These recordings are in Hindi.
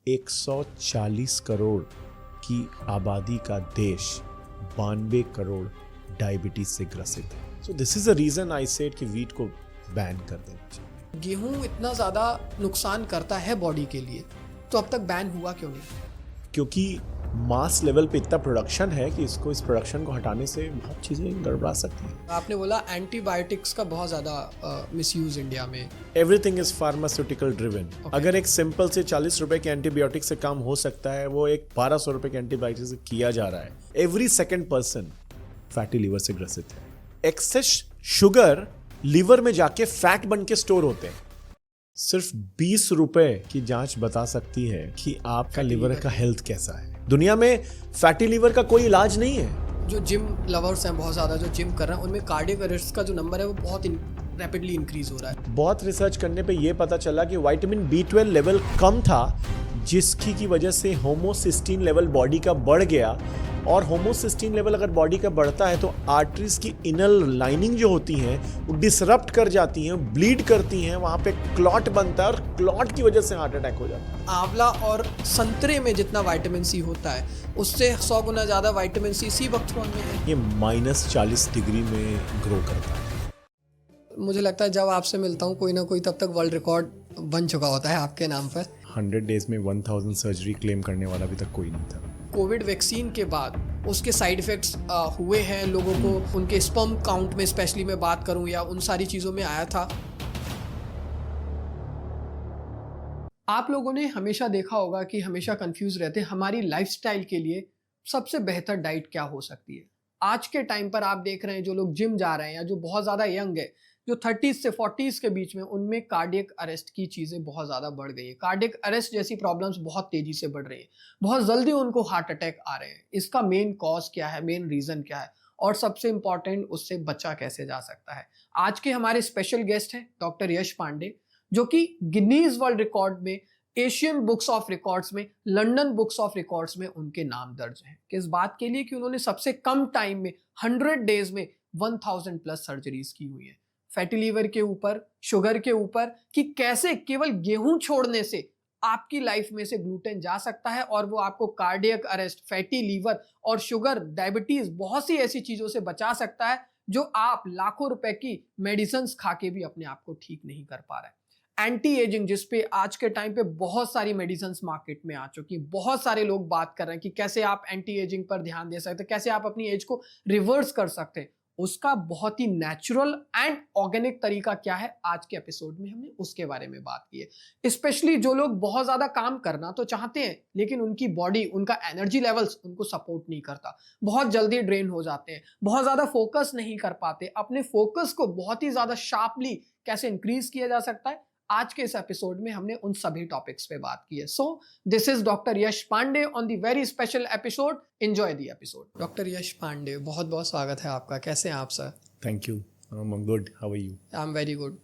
140 करोड़ की आबादी का देश 92 करोड़ डायबिटीज से ग्रसित है। So this is the reason I said कि वीट को बैन कर देना चाहिए। गेहूं इतना ज़्यादा नुकसान करता है बॉडी के लिए, तो अब तक बैन हुआ क्यों नहीं? क्योंकि मास लेवल पे इतना प्रोडक्शन है कि इस प्रोडक्शन को हटाने से बहुत चीज़ें गड़बड़ा सकती हैं। आपने बोला एंटीबायोटिक्स का बहुत ज़्यादा मिसयूज इंडिया में। Everything is pharmaceutical driven. अगर एक सिंपल से 40 रुपए के एंटीबायोटिक से काम हो सकता है, वो एक 1200 रुपए के एंटीबायोटिक से किया जा रहा है। Every second person fatty liver से ग्रसित है। एक्सेस शुगर लीवर में जाके फैट बन के स्टोर होते हैं। सिर्फ 20 रुपए की जांच बता सकती है कि आपका लीवर का हेल्थ कैसा है। दुनिया में फैटी लीवर का कोई इलाज नहीं है। जो जिम लवर्स हैं बहुत ज़्यादा, जो जिम कर रहे हैं, उनमें कार्डियक अरेस्ट का जो नंबर है वो बहुत रैपिडली इंक्रीज हो रहा है। बहुत रिसर्च करने पे ये पता चला कि विटामिन B12 लेवल कम था, जिसकी की वजह से होमोसिस्टीन लेवल बॉडी का बढ़ गया। और होमोसिस्टीन लेवल अगर बॉडी का बढ़ता है तो आर्टरीज की इनर लाइनिंग जो होती हैं वो डिसरप्ट कर जाती हैं, ब्लीड करती हैं, वहाँ पे क्लॉट बनता है और क्लॉट की वजह से हार्ट अटैक हो जाता है। आंवला और संतरे में जितना विटामिन सी होता है उससे 100 गुना ज़्यादा विटामिन सी बकथ्रोन में है। ये -40 डिग्री में ग्रो करता है। मुझे लगता है जब आपसे मिलता हूँ कोई ना कोई तब तक वर्ल्ड रिकॉर्ड बन चुका होता है आपके नाम पर। 100 डेज में 1000 सर्जरी क्लेम करने वाला अभी तक कोई नहीं था। कोविड वैक्सीन के बाद उसके साइड इफ़ेक्ट्स हुए हैं लोगों को, उनके स्पर्म काउंट में स्पेशली मैं बात करूं या उन सारी चीज़ों में आया था। आप लोगों ने हमेशा देखा होगा कि हमेशा कंफ्यूज रहते हैं हमारी लाइफस्टाइल के लिए सबसे बेहतर डाइट क्या हो सकती है। आज के टाइम पर आप देख रहे हैं जो लोग जिम जा रहे हैं या जो बहुत ज़्यादा यंग है, जो 30s से 40s के बीच में, उनमें कार्डियक अरेस्ट की चीज़ें बहुत ज़्यादा बढ़ गई है। कार्डियक अरेस्ट जैसी प्रॉब्लम्स बहुत तेज़ी से बढ़ रही है, बहुत जल्दी उनको हार्ट अटैक आ रहे हैं। इसका मेन कॉज क्या है, मेन रीज़न क्या है, और सबसे इंपॉर्टेंट उससे बचा कैसे जा सकता है। आज के हमारे स्पेशल गेस्ट हैं डॉक्टर यश पांडे, जो कि गिनीज वर्ल्ड रिकॉर्ड में, एशियन बुक्स ऑफ रिकॉर्ड्स में, लंदन बुक्स ऑफ रिकॉर्ड्स में उनके नाम दर्ज हैं। किस बात के लिए? कि उन्होंने सबसे कम टाइम में 100 डेज में 1000 प्लस सर्जरीज की हुई है। फैटी लीवर के ऊपर, शुगर के ऊपर, कि कैसे केवल गेहूं छोड़ने से आपकी लाइफ में से ग्लूटेन जा सकता है और वो आपको कार्डियक अरेस्ट, फैटी लीवर और शुगर, डायबिटीज, बहुत सी ऐसी चीजों से बचा सकता है जो आप लाखों रुपए की मेडिसिन खा के भी अपने आप को ठीक नहीं कर पा रहे। एंटी एजिंग, जिसपे आज के टाइम पे बहुत सारी मेडिसिन मार्केट में आ चुकी, बहुत सारे लोग बात कर रहे हैं कि कैसे आप एंटी एजिंग पर ध्यान दे सकते हैं, कैसे आप अपनी एज को रिवर्स कर सकते हैं। उसका बहुत ही नेचुरल एंड ऑर्गेनिक तरीका क्या है, आज के एपिसोड में हमने उसके बारे में बात की है। स्पेशली जो लोग बहुत ज्यादा काम करना तो चाहते हैं लेकिन उनकी बॉडी, उनका एनर्जी लेवल्स उनको सपोर्ट नहीं करता, बहुत जल्दी ड्रेन हो जाते हैं, बहुत ज्यादा फोकस नहीं कर पाते। अपने फोकस को बहुत ही ज्यादा शार्पली कैसे इंक्रीज किया जा सकता है, आज के इस एपिसोड में हमने उन सभी टॉपिक्स पे बात की है। So this is doctor Yash Pandey on the very special episode. Enjoy the episode. Doctor Yash Pandey, बहुत बहुत स्वागत है आपका। कैसे हैं आप sir? Thank you, I am good, how are you? I am very good.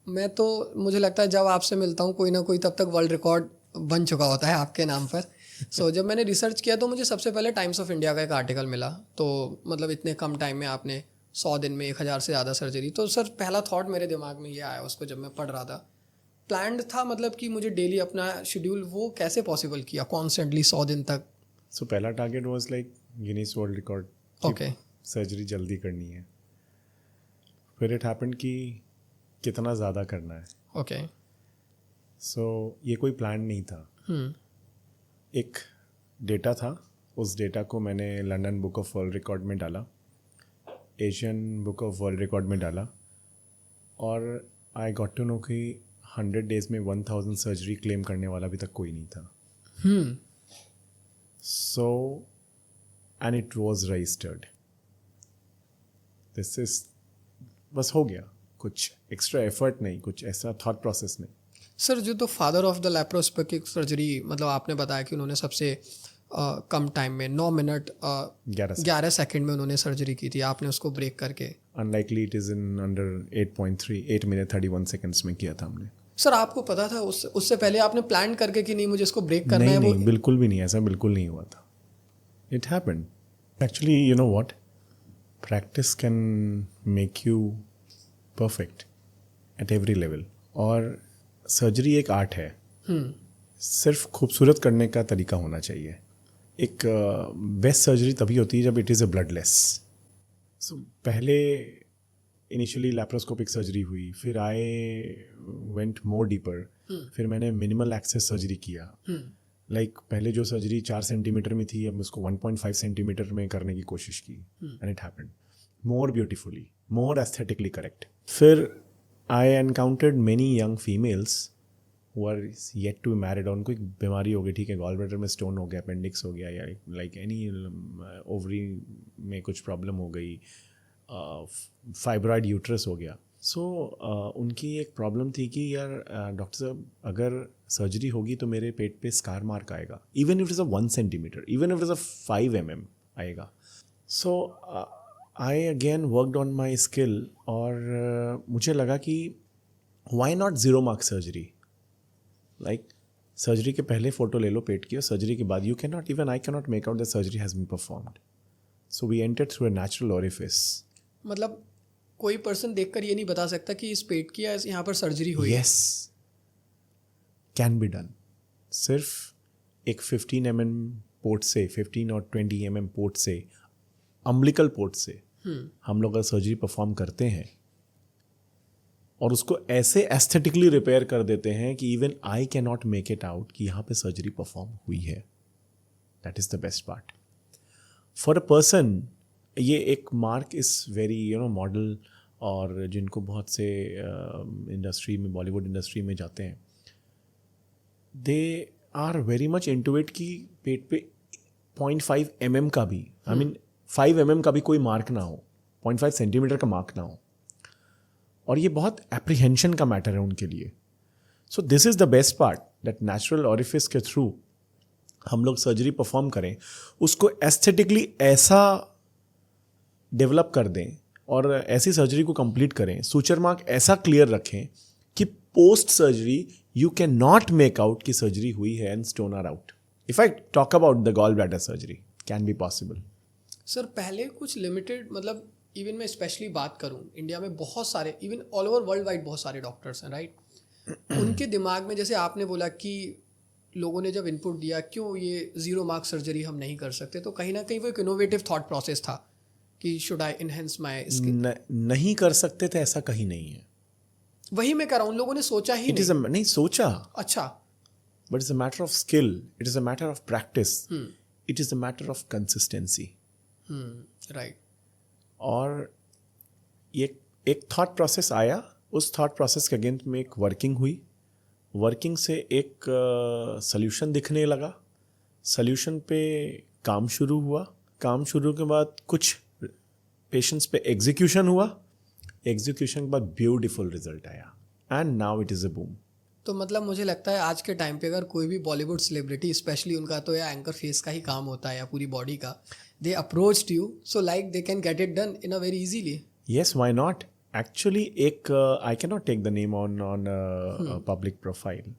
मैं तो, मुझे लगता है जब आपसे मिलता हूँ कोई ना कोई तब तक वर्ल्ड रिकॉर्ड बन चुका होता है आपके नाम पर। सो जब मैंने रिसर्च किया तो मुझे सबसे पहले टाइम्स ऑफ इंडिया का एक आर्टिकल मिला, तो मतलब इतने कम टाइम में आपने 100 दिन में 1000 से ज़्यादा सर्जरी। तो सर पहला थॉट मेरे दिमाग में ये आया उसको जब मैं पढ़ रहा था, प्लान्ड था मतलब कि मुझे डेली अपना शेड्यूल, वो कैसे पॉसिबल किया कॉन्स्टेंटली 100 दिन तक? सो पहला target was like Guinness world record. Okay. Surgery जल्दी करनी है। फिर इट हैपेंड कि कितना ज़्यादा करना है। ओके। सो ये कोई प्लान नहीं था। एक डेटा था, उस डेटा को मैंने London book of world record में डाला, Asian book of world record में डाला, और आई गॉट टू नो कि 100 डेज में 1000 सर्जरी क्लेम करने वाला अभी तक कोई नहीं था। So and it was registered. This is, बस हो गया, कुछ एक्स्ट्रा एफर्ट नहीं, कुछ ऐसा थॉट प्रोसेस नहीं। सर जो तो father of the laparoscopic surgery, मतलब आपने बताया कि उन्होंने सबसे कम टाइम में 9 मिनट 11 सेकंड में उन्होंने सर्जरी की थी, आपने उसको ब्रेक करके, unlikely it is in under 8 minute 31 seconds में किया था हमने। सर आपको पता था उससे पहले आपने प्लान करके कि नहीं मुझे इसको ब्रेक करना है? नहीं, बिल्कुल भी नहीं, ऐसा बिल्कुल नहीं हुआ था। It happened actually, you know what, practice can make you perfect at every level. और सर्जरी एक आर्ट है, सिर्फ खूबसूरत करने का तरीका होना चाहिए. एक बेस्ट सर्जरी तभी होती है जब इट इज़ अ ब्लडलेस. सो पहले इनिशियली लैप्रोस्कोपिक सर्जरी हुई, फिर आई वेंट मोर डीपर, फिर मैंने मिनिमल एक्सेस सर्जरी किया. लाइक पहले जो सर्जरी 4 सेंटीमीटर में थी, अब उसको 1.5 सेंटीमीटर में करने की कोशिश की, and it happened more beautifully, more aesthetically correct. फिर I encountered many young females who are yet to be married. उनको एक बीमारी हो गई, ठीक है, गॉल ब्लैडर में स्टोन हो गया, अपेंडिक्स हो गया, या लाइक एनी ओवरी में कुछ प्रॉब्लम हो गई, फाइब्रॉइड यूट्रस हो गया. सो उनकी एक प्रॉब्लम थी कि यार डॉक्टर साहब अगर सर्जरी होगी तो मेरे पेट पे स्कार मार्क आएगा, even if it is a 1 centimetre, even if it is a 5 mm आएगा. So I again worked on my skill, और मुझे लगा कि why not zero mark surgery. Like surgery के पहले फ़ोटो ले लो पेट की, और सर्जरी के बाद you can not, even I can not make out the surgery has been performed. So we entered through a natural orifice. मतलब कोई पर्सन देखकर ये नहीं बता सकता कि इस पेट की या यहाँ पर सर्जरी हुई है. Yes, can be done. सिर्फ एक 15 mm पोर्ट से, 15 और 20 mm पोर्ट से, अम्बिलिकल पोर्ट से हम लोग अगर सर्जरी परफॉर्म करते हैं और उसको ऐसे एस्थेटिकली रिपेयर कर देते हैं कि even I can not make it out कि यहाँ पे सर्जरी परफॉर्म हुई है. That is the best part for a person. ये एक मार्क इज़ वेरी मॉडल, और जिनको बहुत से इंडस्ट्री में, बॉलीवुड इंडस्ट्री में जाते हैं, they are very much into it कि पेट पे 0.5 mm का भी, आई मीन 5 mm का भी कोई मार्क ना हो, 0.5 सेंटीमीटर का मार्क ना हो, और ये बहुत एप्रीहेंशन का मैटर है उनके लिए. So this is the best part, that natural orifice के थ्रू हम लोग सर्जरी परफॉर्म करें, उसको एस्थेटिकली ऐसा डेवलप कर दें और ऐसी सर्जरी को कंप्लीट करें, सूचर मार्क ऐसा क्लियर रखें कि post surgery you can not make out कि सर्जरी हुई है and stone are out. If I talk about the gall bladder surgery, can be possible. Sir पहले कुछ लिमिटेड, मतलब इवन मैं स्पेशली बात करूं, इंडिया में बहुत सारे, even all over world wide बहुत सारे डॉक्टर्स हैं, राइट. उनके दिमाग में, जैसे आपने बोला कि लोगों ने जब इनपुट दिया क्यों ये ज़ीरो मार्क सर्जरी हम नहीं कर सकते, तो कहीं ना कहीं वो एक इनोवेटिव थॉट प्रोसेस था कि should I enhance my skill. नहीं कर सकते थे ऐसा कहीं नहीं है. वही मैं कह रहा हूँ, उन लोगों ने सोचा ही नहीं सोचा. अच्छा. But it's a matter of skill, it is a matter of practice, it is a matter of consistency. Right. और ये एक थॉट प्रोसेस आया, उस थॉट प्रोसेस के अगेंस्ट में एक वर्किंग हुई, वर्किंग से एक सल्यूशन दिखने लगा, सल्यूशन पे काम शुरू हुआ, काम शुरू के बाद कुछ पेशेंट्स पे एग्जीक्यूशन हुआ, एग्जीक्यूशन के बाद ब्यूटीफुल रिजल्ट आया, and now it is a boom. तो मतलब मुझे लगता है आज के टाइम पे अगर कोई भी बॉलीवुड सेलिब्रिटी, स्पेशली उनका तो या एंकर फेस का ही काम होता है या पूरी बॉडी का, they approached you, so like they can get it done in a very easily. Yes, why not? Actually, एक I cannot take the name on public profile,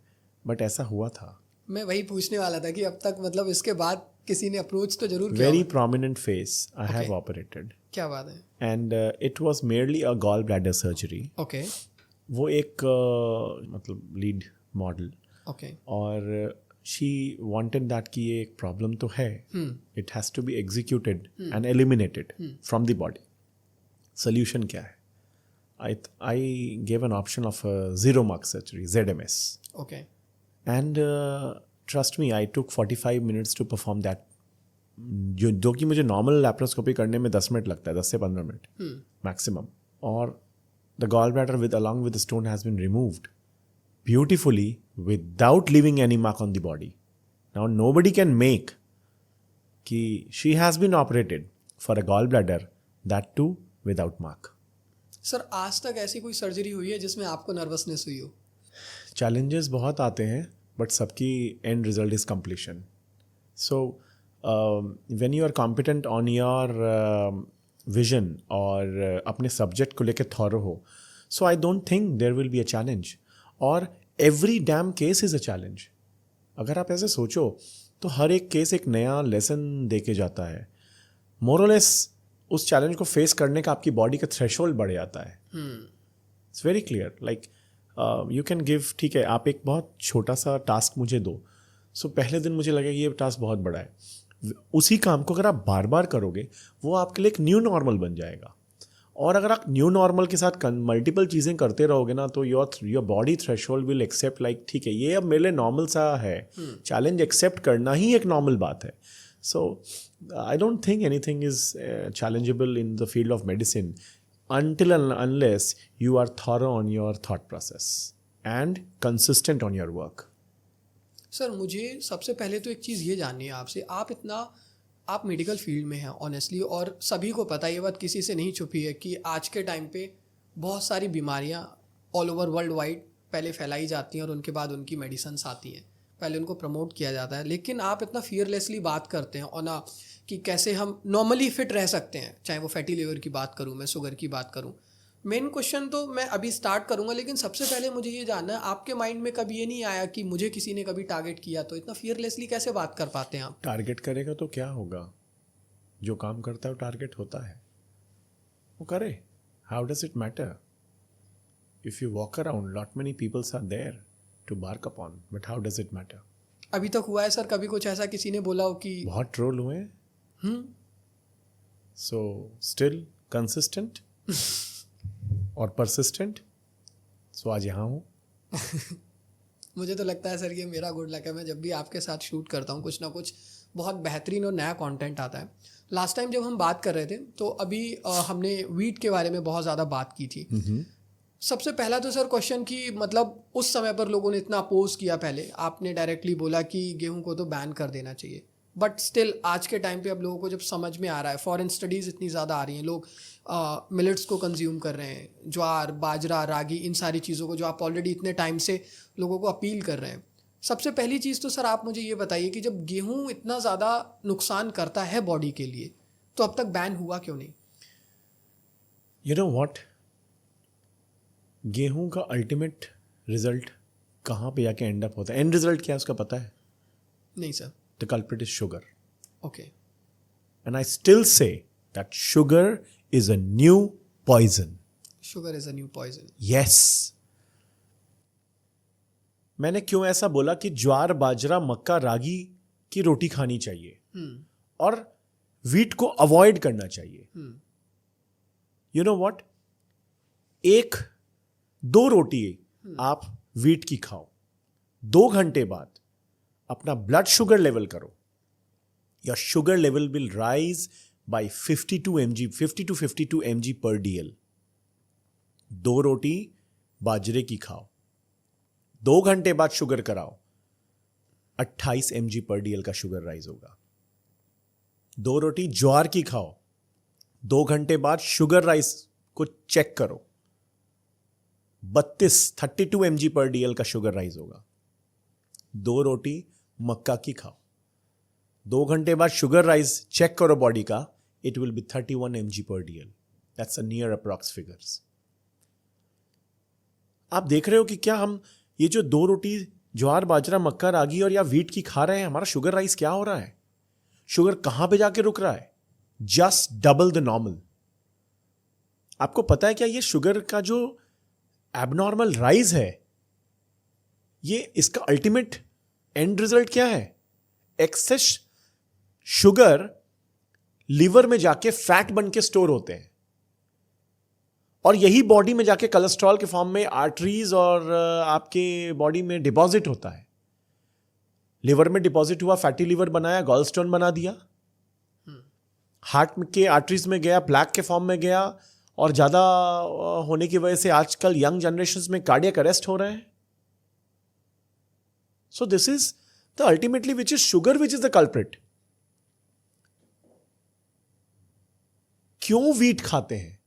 but ऐसा हुआ था. मैं वही पूछने वाला था कि अब तक मतलब इसके बाद किसी ने अप्रोच तो जरूर किया. Very prominent face I have operated. क्या बात है. And it was merely a gallbladder surgery. Okay. वो एक मतलब लीड मॉडल. Okay. और she wanted that कि ये एक प्रॉब्लम तो है, it has to be executed and eliminated from the body. Solution क्या है? I gave an option of zero mark surgery, ZMS. Okay. And trust me, I took 45 minutes to perform that. जो कि मुझे नॉर्मल लैप्रोस्कोपी करने में 10 मिनट लगता है, 10 से 15 मिनट मैक्सिमम. और the gallbladder along with the stone has been removed beautifully without leaving any mark on the body. Now nobody can make कि she has been operated for a gallbladder, that too without mark. Sir आज तक ऐसी कोई सर्जरी हुई है जिसमें आपको नर्वसनेस हुई हो? Challenges बहुत आते हैं, but सबकी end result is completion. So when you are competent on your vision और अपने subject को लेके thorough हो, so I don't think there will be a challenge. और every damn case is a challenge. अगर आप ऐसे सोचो तो हर एक केस एक नया लेसन दे के जाता है. मोर और लेस उस चैलेंज को फेस करने का आपकी बॉडी का थ्रेशोल्ड बढ़ जाता है. It's very clear. Like you can give, ठीक है, आप एक बहुत छोटा सा टास्क मुझे दो, सो पहले दिन मुझे लगा कि ये टास्क बहुत बड़ा है। उसी काम को अगर आप बार बार करोगे वो आपके लिए एक न्यू नॉर्मल बन जाएगा। और अगर आप न्यू नॉर्मल के साथ मल्टीपल चीज़ें करते रहोगे ना तो your body threshold will accept like ठीक है ये अब मेरे लिए नॉर्मल सा है। चैलेंज एक्सेप्ट करना ही एक नॉर्मल बात है। So I don't think anything is challengeable in the field of medicine until and unless you are thorough on your thought process and consistent on your work. Sir मुझे सबसे पहले तो एक चीज़ ये जाननी है आपसे, आप मेडिकल फील्ड में हैं ऑनेस्टली, और सभी को पता है, ये बात किसी से नहीं छुपी है कि आज के टाइम पे बहुत सारी बीमारियां ऑल ओवर वर्ल्ड वाइड पहले फैलाई जाती हैं और उनके बाद उनकी मेडिसिन्स आती हैं, पहले उनको प्रमोट किया जाता है। लेकिन आप इतना फियरलेसली बात करते हैं और कि कैसे हम नॉर्मली फिट रह सकते हैं, चाहे वो फैटी लिवर की बात करूं, मैं शुगर की बात करूं। मेन क्वेश्चन तो मैं अभी स्टार्ट करूंगा, लेकिन सबसे पहले मुझे ये जानना है आपके माइंड में कभी ये नहीं आया कि मुझे किसी ने कभी टारगेट किया, तो इतना फियरलेसली कैसे बात कर पाते हैं आप? टारगेट करेगा तो क्या होगा, जो काम करता है वो टारगेट होता है, वो करे। How does it matter if you walk around, lot many peoples are there to bark upon, but how does it matter? अभी तक हुआ है सर कभी कुछ ऐसा किसी ने बोला हो कि बहुत ट्रोल हुए हैं? सो स्टिल कंसिस्टेंट और परसिस्टेंट, सो आज यहाँ हूँ। मुझे तो लगता है सर ये मेरा गुड लक है, मैं जब भी आपके साथ शूट करता हूँ कुछ ना कुछ बहुत बेहतरीन और नया कंटेंट आता है। लास्ट टाइम जब हम बात कर रहे थे तो अभी हमने वीट के बारे में बहुत ज़्यादा बात की थी। सबसे पहला तो सर क्वेश्चन कि मतलब उस समय पर लोगों ने इतना अपोज किया, पहले आपने डायरेक्टली बोला कि गेहूं को तो बैन कर देना चाहिए, बट स्टिल आज के टाइम पे अब लोगों को जब समझ में आ रहा है, फॉरेन स्टडीज़ इतनी ज़्यादा आ रही हैं, लोग मिलेट्स को कंज्यूम कर रहे हैं, ज्वार बाजरा रागी, इन सारी चीज़ों को जो आप ऑलरेडी इतने टाइम से लोगों को अपील कर रहे हैं। सबसे पहली चीज़ तो सर आप मुझे ये बताइए कि जब गेहूं इतना ज़्यादा नुकसान करता है बॉडी के लिए तो अब तक बैन हुआ क्यों नहीं? यू नो व्हाट, गेहूं का अल्टीमेट रिजल्ट कहाँ पे जाके एंड अप होता है? एंड रिजल्ट क्या है उसका पता है? नहीं sir. The culprit is sugar. Okay. And I still say that sugar is a new poison. Sugar is a new poison. Yes. मैंने क्यों ऐसा बोला कि ज्वार बाजरा मक्का रागी की रोटी खानी चाहिए और वीट को अवॉइड करना चाहिए? यू नो व्हाट, एक दो रोटी आप वीट की खाओ, 2 घंटे बाद अपना ब्लड शुगर लेवल करो, your sugar level will rise by 50 to 52 mg पर DL। 2 रोटी बाजरे की खाओ, 2 घंटे बाद शुगर कराओ, 28 mg पर DL का शुगर राइज होगा। 2 रोटी ज्वार की खाओ, 2 घंटे बाद शुगर राइज को चेक करो, 32 mg पर DL का शुगर राइज होगा। 2 रोटी मक्का की खाओ, 2 घंटे बाद शुगर राइज चेक करो बॉडी का, इट विल बी 31 mg पर DL। That's a near approx figures. आप देख रहे हो कि क्या हम ये जो 2 रोटी ज्वार बाजरा मक्का रागी और या वीट की खा रहे हैं, हमारा शुगर राइज क्या हो रहा है? शुगर कहां पे जाके रुक रहा है? Just double the normal. आपको पता है क्या ये शुगर का जो एबनॉर्मल राइज है, ये इसका अल्टीमेट एंड रिजल्ट क्या है? एक्सेस शुगर लीवर में जाके फैट बन के स्टोर होते हैं और यही बॉडी में जाके कोलेस्ट्रॉल के फॉर्म में आर्टरीज और आपके बॉडी में डिपॉजिट होता है। लिवर में डिपॉजिट हुआ, फैटी लिवर बनाया, गॉल स्टोन बना दिया, हार्ट के आर्टरीज में गया, प्लैक के फॉर्म में गया, और ज्यादा होने की वजह से आजकल यंग जनरेशन में कार्डियक अरेस्ट हो रहे हैं। So this is the ultimately which is sugar which is the culprit. क्यों वीट खाते हैं?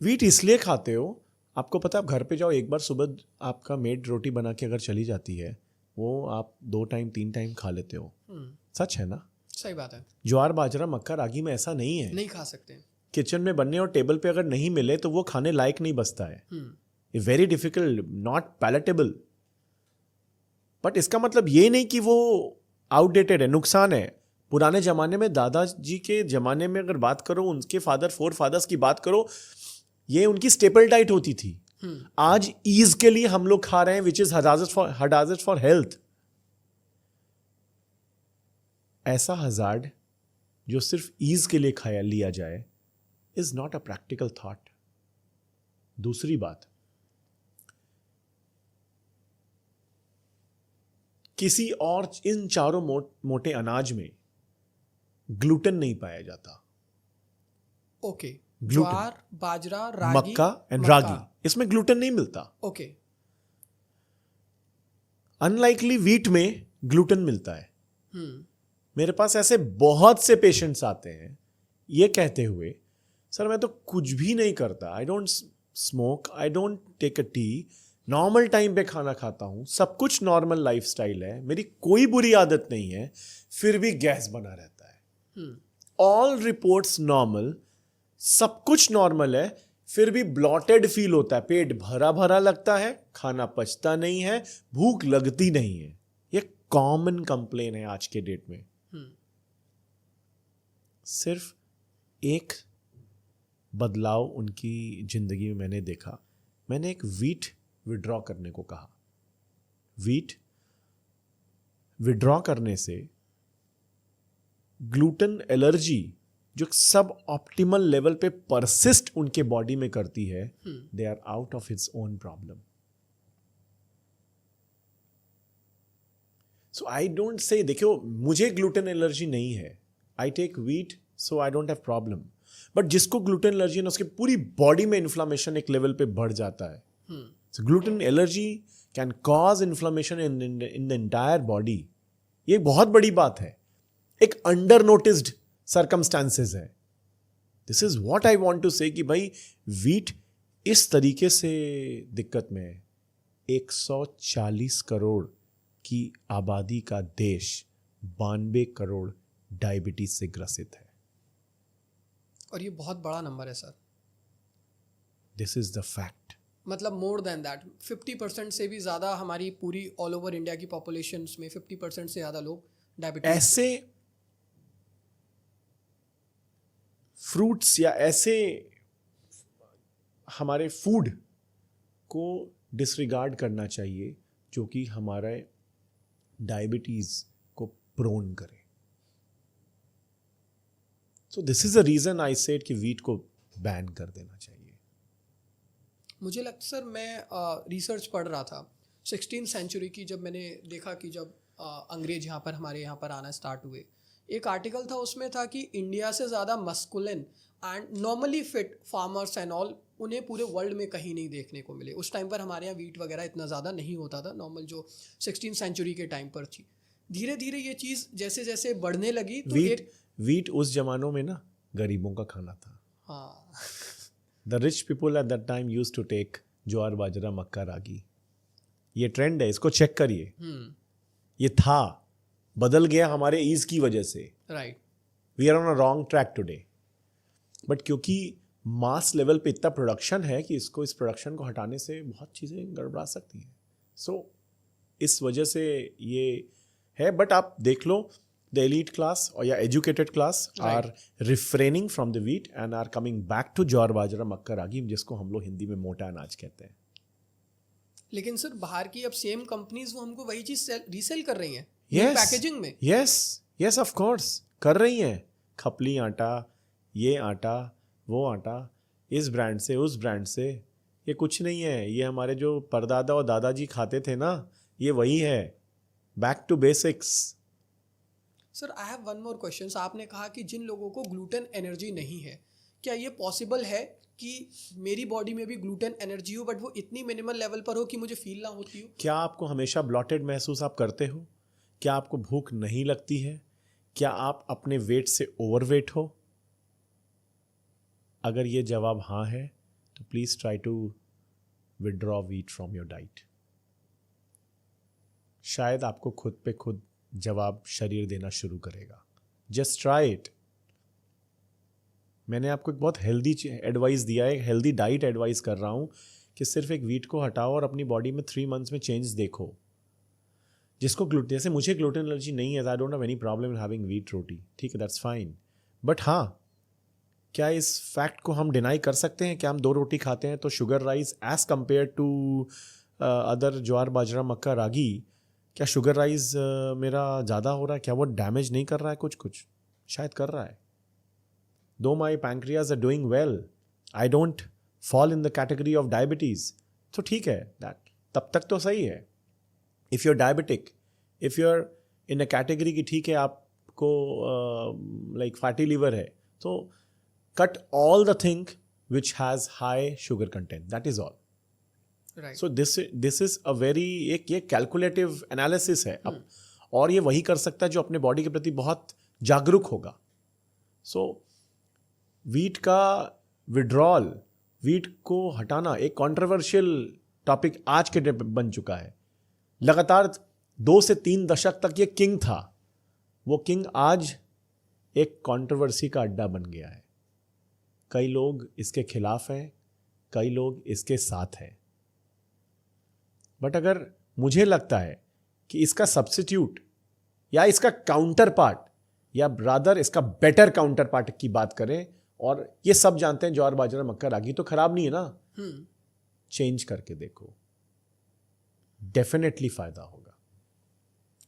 वीट इसलिए खाते हो, आपको पता है, आप घर पे जाओ, एक बार सुबह आपका मेड रोटी बना के अगर चली जाती है, वो आप 2 टाइम 3 टाइम खा लेते हो। सच है ना? सही बात है। ज्वार बाजरा मक्का रागी में ऐसा नहीं है, नहीं खा सकते। किचन में बनने और टेबल पे अगर नहीं मिले तो वो खाने लायक नहीं बचता है। Very difficult, not palatable. But इसका मतलब ये नहीं कि वो आउटडेटेड है, नुकसान है। पुराने जमाने में, दादाजी के जमाने में अगर बात करो, उनके फोर फादर्स की बात करो, ये उनकी स्टेपल डाइट होती थी। आज ईज के लिए हम लोग खा रहे हैं विच इज हजाजत फॉर हेल्थ। ऐसा हजार्ड जो सिर्फ ईज के लिए खाया लिया जाए is not a practical thought. दूसरी बात, किसी और इन चारों मोटे अनाज में ग्लूटेन नहीं पाया जाता. ओके. Gluten. ज्वार, बाजरा, रागी, मक्का एंड मक्का. रागी, इसमें ग्लूटेन नहीं मिलता. ओके. अनलाइकली व्हीट में ग्लूटेन मिलता है. हम्म. मेरे पास ऐसे बहुत से पेशेंट्स आते हैं ये कहते हुए, सर मैं तो कुछ भी नहीं करता, I don't smoke, I don't take a tea, normal time पे खाना खाता हूं, सब कुछ नॉर्मल लाइफस्टाइल है, मेरी कोई बुरी आदत नहीं है, फिर भी गैस बना रहता है. ऑल रिपोर्ट्स नॉर्मल, सब कुछ नॉर्मल है, फिर भी ब्लॉटेड फील होता है, पेट भरा भरा लगता है, खाना पचता नहीं है, भूख लगती नहीं है. ये कॉमन कंप्लेन है आज के डेट में. सिर्फ एक बदलाव उनकी जिंदगी में मैंने देखा. मैंने एक व्हीट विड्रॉ करने को कहा. व्हीट विड्रॉ करने से ग्लूटेन एलर्जी जो सब ऑप्टिमल लेवल पे परसिस्ट उनके बॉडी में करती है, they are out of its own problem. So I don't say, देखो मुझे ग्लूटेन एलर्जी नहीं है, I take wheat so I don't have problem. But जिसको ग्लूटेन एलर्जी है ना, उसकी पूरी बॉडी में इन्फ्लामेशन एक लेवल पे बढ़ जाता है. So gluten allergy can cause inflammation in the entire body. ये बहुत बड़ी बात है, एक अंडर नोटिस्ड सर्कमस्टांसेस है. This is what I want to say कि भाई व्हीट इस तरीके से दिक्कत में है. 140 करोड़ की आबादी का देश 92 करोड़ डायबिटीज से ग्रसित है. और ये बहुत बड़ा नंबर है sir. This is the fact. मतलब मोर देन दैट 50% से भी ज़्यादा हमारी पूरी ऑल ओवर इंडिया की पॉपुलेशन में 50% से ज़्यादा लोग डायबिटीज. ऐसे फ्रूट्स या ऐसे हमारे फूड को डिसरिगार्ड करना चाहिए जो कि हमारे डायबिटीज को प्रोन करे. So this is the reason I said कि व्हीट को बैन कर देना चाहिए. मुझे लगता सर, मैं रिसर्च पढ़ रहा था 16th सेंचुरी की, जब मैंने देखा कि जब अंग्रेज यहाँ पर हमारे यहाँ पर आना स्टार्ट हुए, एक आर्टिकल था उसमें था कि इंडिया से ज़्यादा masculine and normally fit farmers and all उन्हें पूरे वर्ल्ड में कहीं नहीं देखने को मिले. उस टाइम पर हमारे यहाँ वीट वगैरह इतना ज़्यादा नहीं होता था, नॉर्मल जो 16th सेंचुरी के टाइम पर थी. धीरे धीरे ये चीज़ जैसे जैसे बढ़ने लगी तो वीट उस जमानों में ना गरीबों का खाना था. हाँ. The rich people at that time used to take ज्वार, बाजरा, मक्का, रागी. ये ट्रेंड है, इसको चेक करिए. ये था, बदल गया हमारे ईज की वजह से. Right. We are on a wrong track today. But क्योंकि मास लेवल पे इतना प्रोडक्शन है कि इस प्रोडक्शन को हटाने से बहुत चीज़ें गड़बड़ा सकती हैं. सो इस वजह से ये है. बट आप देख लो, the elite class or या educated class are refraining from the wheat and are coming back to ज्वार, बाजरा, मक्का, रागी, जिसको हम लोग हिंदी में मोटा अनाज कहते हैं. लेकिन सर बाहर की अब सेम कंपनीज वो हमको वही चीज रीसेल कर रही हैं पैकेजिंग में. यस ऑफ कोर्स कर रही हैं. खपली आटा, ये आटा, वो आटा, इस ब्रांड से उस ब्रांड से. ये कुछ नहीं है, ये हमारे जो परदादा और दादाजी खाते थे ना, ये वही है. Back to basics. Sir I have one more question. आपने कहा कि जिन लोगों को ग्लूटेन एनर्जी नहीं है, क्या ये पॉसिबल है कि मेरी बॉडी में भी ग्लूटेन एनर्जी हो बट वो इतनी मिनिमल लेवल पर हो कि मुझे फील ना होती हो? क्या आपको हमेशा ब्लॉटेड महसूस आप करते हो? क्या आपको भूख नहीं लगती है? क्या आप अपने वेट से ओवरवेट हो? अगर ये जवाब हाँ है तो please try to withdraw wheat from your diet. शायद आपको खुद पे खुद जवाब शरीर देना शुरू करेगा. Just try it. मैंने आपको एक बहुत हेल्दी एडवाइस दिया है, हेल्दी डाइट एडवाइस कर रहा हूँ कि सिर्फ एक व्हीट को हटाओ और अपनी बॉडी में 3 months में चेंज देखो. जिसको ग्लूटेन, जैसे मुझे ग्लूटेन एलर्जी नहीं है, I don't have any problem in having wheat roti. ठीक है, दैट्स फाइन. बट हाँ, क्या इस फैक्ट को हम डिनाई कर सकते हैं कि हम 2 रोटी खाते हैं तो sugar rise as compared to other jowar, bajra, मक्का, रागी, क्या शुगर राइज मेरा ज़्यादा हो रहा है? क्या वो डैमेज नहीं कर रहा है? कुछ शायद कर रहा है. Though my pancreas are doing well, I don't fall in the category of diabetes, तो ठीक है, दैट तब तक तो सही है. If you are diabetic, if you are in a category की ठीक है आपको लाइक फैटी लीवर है, तो cut all the thing which has high sugar content, that is all. Right. So this is a very एक ये कैलकुलेटिव एनालिसिस है अब, और ये वही कर सकता है जो अपने बॉडी के प्रति बहुत जागरूक होगा. सो वीट का विड्रॉल, वीट को हटाना एक कंट्रोवर्शियल टॉपिक आज के डे पे बन चुका है. लगातार 2 से 3 दशक तक ये किंग था, वो किंग आज एक कंट्रोवर्सी का अड्डा बन गया है. कई लोग इसके खिलाफ हैं, कई लोग इसके साथ हैं. बट अगर मुझे लगता है कि इसका सब्स्टिट्यूट या इसका काउंटर पार्ट, या रादर इसका बेटर काउंटर पार्ट की बात करें, और ये सब जानते हैं ज्वार बाजरा मक्का रागी तो खराब नहीं है ना, चेंज करके देखो, डेफिनेटली फायदा होगा.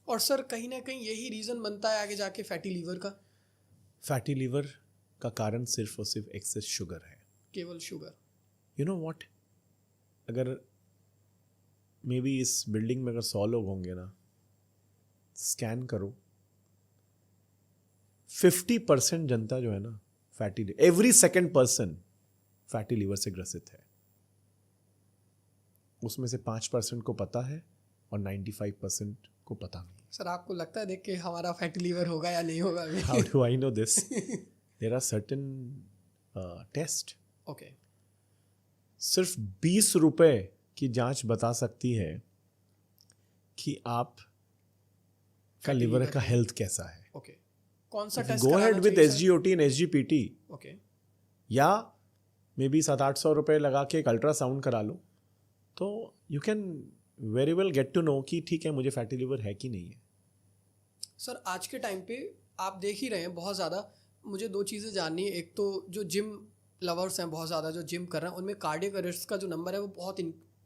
और सर कहीं ना कहीं यही रीजन बनता है आगे जाके फैटी लीवर का. फैटी लीवर का कारण सिर्फ और सिर्फ एक्सेस शुगर है, केवल शुगर. यू नो व्हाट, अगर मे बी इस बिल्डिंग में अगर 100 लोग होंगे ना, स्कैन करो, 50% जनता जो है ना fatty, every second person fatty liver से ग्रसित है. उसमें से 5% को पता है और 95% को पता नहीं. सर आपको लगता है देख के हमारा फैटी लीवर होगा या नहीं होगा? How do I know this? There are certain test. Okay. सिर्फ 20 रुपए की जांच बता सकती है कि आप का लिवर का हेल्थ कैसा है. ओके. कौन सा टेस्ट गो कराना हेड विद चाहिए, SGOT एंड SGPT. ओके. या मे बी 700-800 रुपए लगा के एक अल्ट्रासाउंड करा लो, तो you can very well get to know कि ठीक है मुझे फैटी लिवर है कि नहीं है. सर आज के टाइम पे आप देख ही रहे हैं बहुत ज़्यादा, मुझे 2 चीज़ें जाननी है. एक तो जो जिम लवर्स हैं बहुत ज़्यादा जो जिम कर रहे हैं, उनमें कार्डियक अरेस्ट का जो नंबर है वो बहुत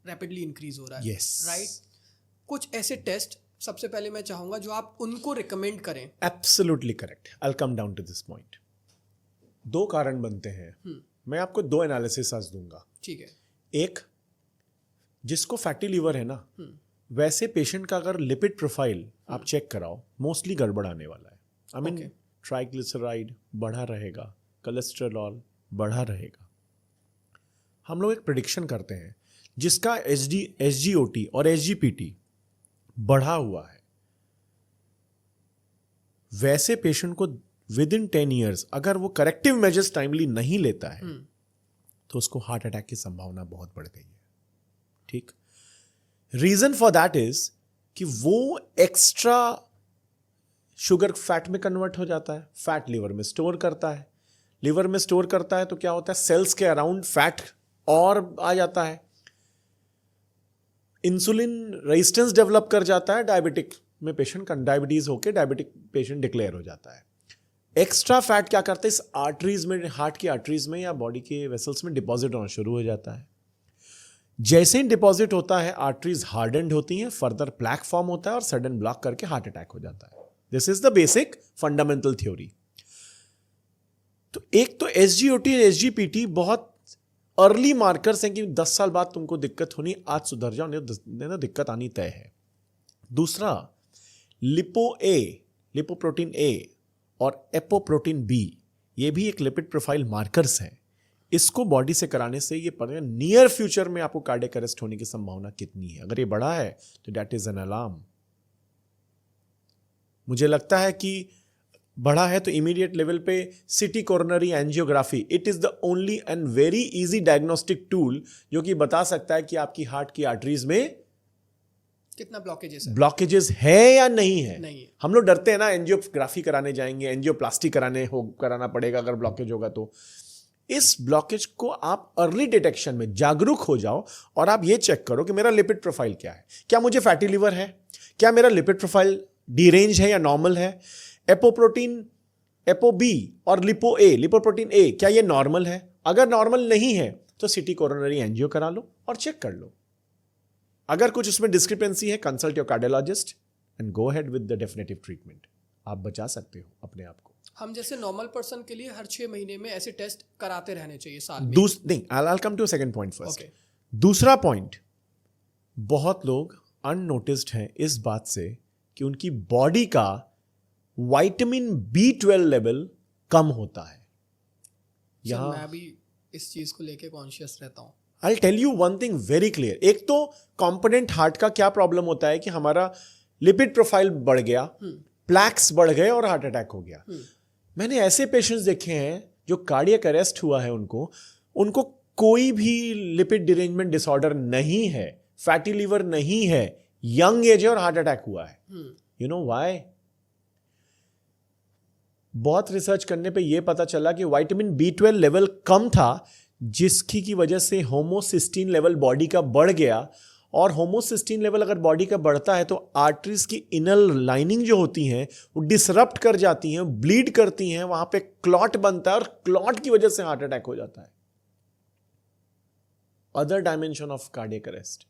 रैपिडली इंक्रीज हो रहा है. Yes. राइट. कुछ ऐसे टेस्ट सबसे पहले मैं चाहूँगा जो आप उनको रिकमेंड करें. Absolutely correct. I will come down to this point. 2 कारण बनते हैं. मैं आपको 2 एनालिसिस आज दूंगा. ठीक है. एक, जिसको फैटी लीवर है ना, वैसे पेशेंट का अगर लिपिड प्रोफाइल आप चेक कराओ, मोस्टली गड़बड़ आने वाला है. आई मीन ट्राइग्लिसराइड बढ़ा रहेगा, कोलेस्ट्रॉल बढ़ा रहेगा. हम लोग एक प्रेडिक्शन करते हैं जिसका SGOT और SGPT बढ़ा हुआ है, वैसे पेशेंट को विद इन 10 ईयर्स अगर वो करेक्टिव मेजर्स टाइमली नहीं लेता है तो उसको हार्ट अटैक की संभावना बहुत बढ़ गई है. ठीक. रीजन फॉर दैट इज कि वो एक्स्ट्रा शुगर फैट में कन्वर्ट हो जाता है, फैट लिवर में स्टोर करता है. लिवर में स्टोर करता है तो क्या होता है, सेल्स के अराउंड फैट और आ जाता है, इंसुलिन रेजिस्टेंस डेवलप कर जाता है. डायबिटिक में पेशेंट का डायबिटीज होकर डायबिटिक पेशेंट डिक्लेयर हो जाता है. एक्स्ट्रा फैट क्या करता है, इस आर्टरीज में, हार्ट की आर्टरीज में या बॉडी के वेसल्स में डिपॉजिट होना शुरू हो जाता है. जैसे ही डिपॉजिट होता है आर्टरीज हार्डेंड होती हैं, फर्दर प्लैक फॉर्म होता है और सडन ब्लॉक करके हार्ट अटैक हो जाता है. This is the basic fundamental theory. तो एक तो SGOT और SGPT बहुत अर्ली मार्कर्स हैं कि 10 साल बाद तुमको दिक्कत होनी, आज सुधर जाओ नहीं तो दिक्कत आनी तय है. दूसरा, लिपोप्रोटीन A और एपोप्रोटीन B, ये भी एक लिपिड प्रोफाइल मार्कर्स हैं. इसको बॉडी से कराने से ये पता नियर फ्यूचर में आपको कार्डियक अरेस्ट होने की संभावना कितनी है. अगर ये बढ़ा है तो दैट इज एन अलार्म. मुझे लगता है कि बढ़ा है तो इमीडिएट लेवल पे city coronary angiography, it is the only and very easy diagnostic tool जो कि बता सकता है कि आपकी हार्ट की आर्टरीज में कितना ब्लॉकेजेस है, ब्लॉकेजेस है या नहीं है. नहीं है. हम लोग डरते हैं ना, एंजियोग्राफी कराने जाएंगे, एंजियोप्लास्टी कराना पड़ेगा अगर ब्लॉकेज होगा तो. इस ब्लॉकेज को आप अर्ली डिटेक्शन में जागरूक हो जाओ और आप ये चेक करो कि मेरा लिपिड प्रोफाइल क्या है, क्या मुझे फैटी लिवर है, क्या मेरा लिपिड प्रोफाइल डीरेंज है या नॉर्मल है, एपो बी और लिपोप्रोटीन ए क्या ये नॉर्मल है. अगर नॉर्मल नहीं है तो सिटी कोरोनरी एंजियो करा लो और चेक कर लो. अगर कुछ उसमें डिस्क्रिपेंसी है, consult your cardiologist. and go ahead with the definitive treatment. आप बचा सकते हो अपने आप को. हम जैसे नॉर्मल पर्सन के लिए हर 6 महीने में ऐसे टेस्ट कराते रहने चाहिए साल में. नहीं, I'll come to a second point first. Okay. दूसरा पॉइंट, बहुत लोग अननोटिस्ड हैं इस बात से कि उनकी बॉडी का विटामिन B12 लेवल कम होता है. यहाँ मैं भी इस चीज को लेके कॉन्शियस रहता हूँ. I'll tell you one thing very clear. एक तो कॉम्पोनेंट हार्ट का क्या प्रॉब्लम होता है कि हमारा लिपिड प्रोफाइल बढ़ गया, प्लैक्स बढ़ गए और हार्ट अटैक हो गया. मैंने ऐसे पेशेंट्स देखे हैं जो कार्डियक अरेस्ट हुआ है, उनको कोई भी लिपिड डिरेंजमेंट डिसऑर्डर नहीं है, फैटी लीवर नहीं है, यंग एज है और हार्ट अटैक हुआ है. You know why? बहुत रिसर्च करने पे ये पता चला कि विटामिन B12 लेवल कम था, जिसकी की वजह से होमोसिस्टीन लेवल बॉडी का बढ़ गया. और होमोसिस्टीन लेवल अगर बॉडी का बढ़ता है तो आर्टरीज की इनर लाइनिंग जो होती हैं वो डिसरप्ट कर जाती हैं, ब्लीड करती हैं, वहां पे क्लॉट बनता है और क्लॉट की वजह से हार्ट अटैक हो जाता है. Other dimension of cardiac arrest.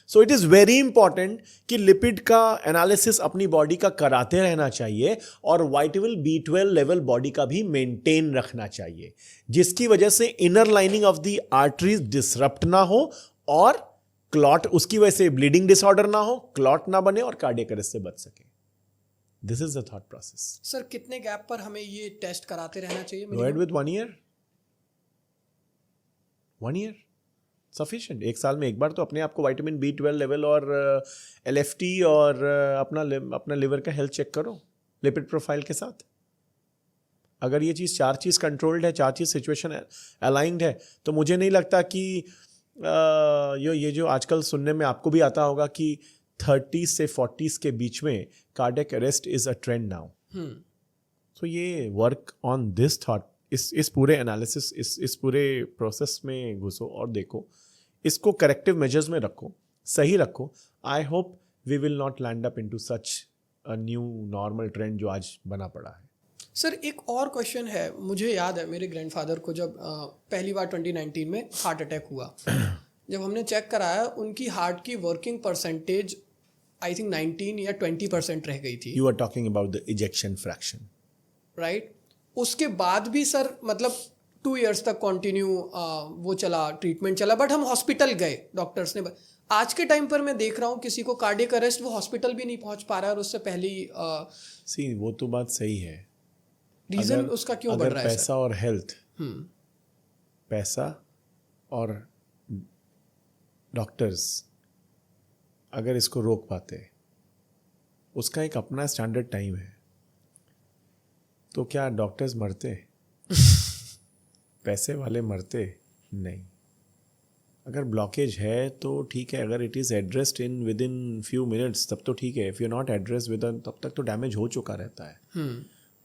So it is very important कि लिपिड का एनालिसिस अपनी बॉडी का कराते रहना चाहिए और विटामिन B12 लेवल बॉडी का भी मेंटेन रखना चाहिए, जिसकी वजह से inner lining of the arteries disrupt ना हो और क्लॉट, उसकी वजह से ब्लीडिंग डिसऑर्डर ना हो, क्लॉट ना बने और कार्डियक अरेस्ट से बच सके. This is the thought process. Sir कितने गैप पर हमें ये टेस्ट कराते रहना चाहिए? Go ahead with 1 year. 1 year sufficient. एक साल में एक बार तो अपने आप को विटामिन B12 लेवल और LFT और अपना लिवर का हेल्थ चेक करो लिपिड प्रोफाइल के साथ. अगर ये चीज़ 4 चीज़ कंट्रोल्ड है, 4 चीज़ सिचुएशन अलाइंड है, तो मुझे नहीं लगता कि ये जो आजकल सुनने में आपको भी आता होगा कि 30 से 40s के बीच में cardiac arrest is a trend now. So ये वर्क ऑन दिस थॉट, इस पूरे एनालिसिस, इस पूरे प्रोसेस में घुसो और देखो, इसको करेक्टिव मेजर्स में रखो, सही रखो. I hope we will not land up into such a new normal trend जो आज बना पड़ा है. सर एक और क्वेश्चन है. मुझे याद है मेरे ग्रैंडफादर को जब पहली बार 2019 में हार्ट अटैक हुआ, जब हमने चेक कराया उनकी हार्ट की वर्किंग परसेंटेज आई थिंक 19 या 20% रह गई थी. You are talking about the ejection fraction, right? उसके बाद भी सर मतलब 2 इयर्स तक कंटिन्यू वो चला, ट्रीटमेंट चला, बट हम हॉस्पिटल गए, डॉक्टर्स ने. आज के टाइम पर मैं देख रहा हूँ किसी को कार्डियक अरेस्ट, वो हॉस्पिटल भी नहीं पहुंच पा रहा है और उससे पहले ही वो तो बात सही है. रीजन उसका क्यों बढ़ रहा है? पैसा और हेल्थ, पैसा और डॉक्टर्स अगर इसको रोक पाते, उसका एक अपना स्टैंडर्ड टाइम है, तो क्या डॉक्टर्स मरते? पैसे वाले मरते? नहीं. अगर ब्लॉकेज है तो ठीक है, अगर it is addressed with in few minutes तब तो ठीक है. इफ़ यू नॉट एड्रेस तब तक तो डैमेज हो चुका रहता है.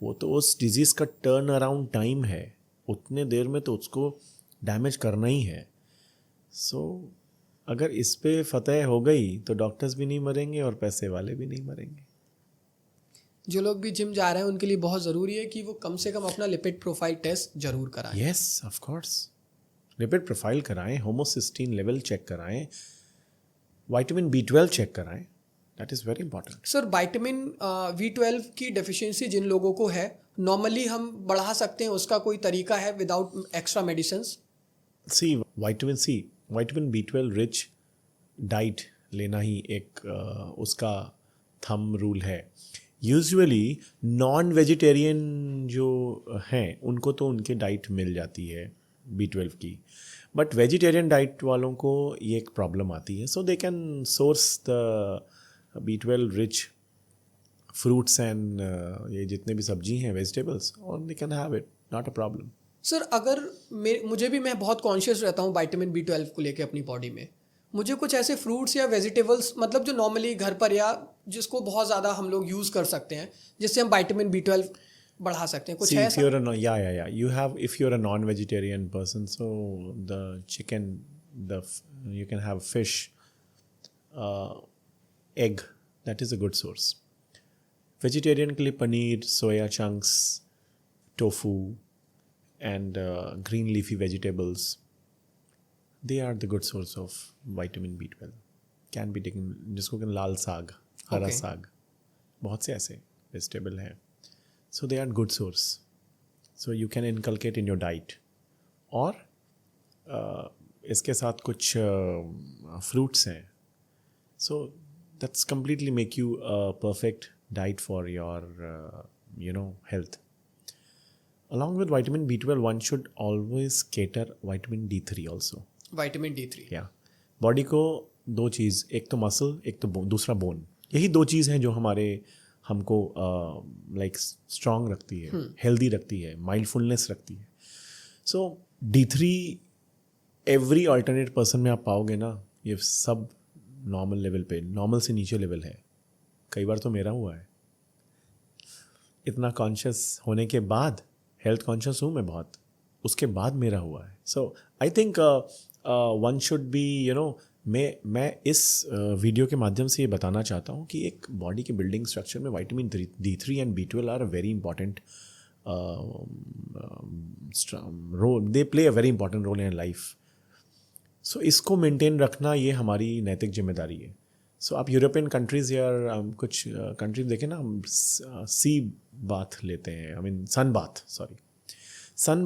वो तो उस डिजीज़ का टर्न अराउंड टाइम है, उतने देर में तो उसको डैमेज करना ही है. सो अगर इस पे फतह हो गई तो डॉक्टर्स भी नहीं मरेंगे और पैसे वाले भी नहीं मरेंगे. जो लोग भी जिम जा रहे हैं उनके लिए बहुत ज़रूरी है कि वो कम से कम अपना लिपिड प्रोफाइल टेस्ट जरूर कराएं. Yes, of course. Lipid profile कराएं, होमोसिस्टीन लेवल चेक कराएं, विटामिन B12 चेक कराएं. That is very important. Sir vitamin B12 की डेफिशिएंसी जिन लोगों को है, नॉर्मली हम बढ़ा सकते हैं, उसका कोई तरीका है without extra medicines? Vitamin B12 rich diet लेना ही एक उसका थंब रूल है. यूजुअली नॉन वेजिटेरियन जो हैं उनको तो उनके डाइट मिल जाती है B12 की, बट वेजिटेरियन डाइट वालों को ये एक प्रॉब्लम आती है. So they can source the B12 rich fruits and ये जितने भी सब्जी हैं, वेजिटेबल्स, और they can have it, not a problem. Sir अगर मैं बहुत कॉन्शियस रहता हूँ विटामिन B12 को लेके अपनी बॉडी में, मुझे कुछ ऐसे फ्रूट्स या वेजिटेबल्स मतलब जो नॉर्मली घर पर या जिसको बहुत ज़्यादा हम लोग यूज़ कर सकते हैं जिससे हम विटामिन B12 बढ़ा सकते हैं, कुछ है ऐसा? If you're a non-vegetarian person, so the chicken, you can have fish, egg, that is a good source. Vegetarian के लिए paneer, soya chunks, tofu, and green leafy vegetables, they are the good source of vitamin B12. Can be taken, जिसको कहते हैं लाल साग. हरा Okay. साग, बहुत से ऐसे वेजिटेबल हैं. So they are good source, so you can inculcate in your diet. और इसके साथ कुछ फ्रूट्स हैं. So that's completely make you a perfect diet for your, health. Along with vitamin B12, one should always cater vitamin D3 also. Vitamin D3. Yeah. Body को दो चीज़, एक तो मसल, एक तो दूसरा बोन. यही दो चीज़ हैं जो हमको लाइक स्ट्रांग रखती है, हेल्दी रखती है, माइंडफुलनेस रखती है. सो D3 एवरी अल्टरनेट पर्सन में आप पाओगे ना. ये सब नॉर्मल लेवल पे, नॉर्मल से नीचे लेवल है. कई बार तो मेरा हुआ है. इतना कॉन्शियस होने के बाद, हेल्थ कॉन्शियस हूँ मैं बहुत, उसके बाद मेरा हुआ है. So I think one should be मैं इस वीडियो के माध्यम से ये बताना चाहता हूँ कि एक बॉडी के बिल्डिंग स्ट्रक्चर में vitamin D3 and B12 are a very important role. They play a very important role in life. So इसको मेंटेन रखना ये हमारी नैतिक जिम्मेदारी है. सो आप यूरोपियन कंट्रीज़ या कुछ कंट्रीज देखें ना, हम सी बाथ लेते हैं, आई मीन सन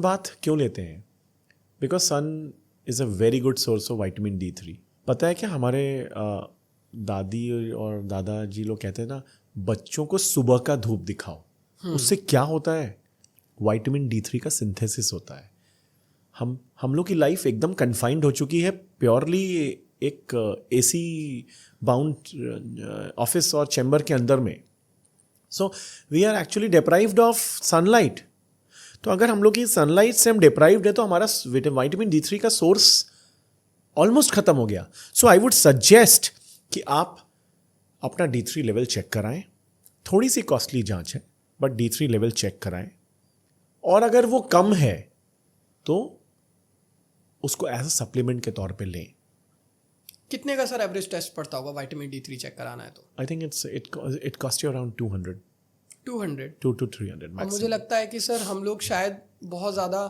बाथ क्यों लेते हैं? Because sun is a very good source of vitamin D3. पता है क्या, हमारे दादी और दादाजी लोग कहते हैं ना, बच्चों को सुबह का धूप दिखाओ. उससे क्या होता है? विटामिन D3 का सिंथेसिस होता है. हम लोग की लाइफ एकदम कन्फाइंड हो चुकी है प्योरली एक AC बाउंड ऑफिस और चैम्बर के अंदर में. So we are actually deprived of sunlight. तो अगर हम लोग की सनलाइट से हम डिप्राइव्ड है तो हमारा विटामिन D3 का सोर्स ऑलमोस्ट खत्म हो गया. सो आई वुड सजेस्ट कि आप अपना D3 लेवल चेक कराएं. थोड़ी सी कॉस्टली जांच है, बट D3 लेवल चेक कराएं. और अगर वो कम है तो उसको एज अ सप्लीमेंट के तौर पे लें. कितने का सर एवरेज टेस्ट पड़ता होगा विटामिन D3 चेक कराना है तो? I think it cost you around 200 200 to 300 और मैक्सिमम. मुझे लगता है कि सर हम लोग शायद बहुत ज़्यादा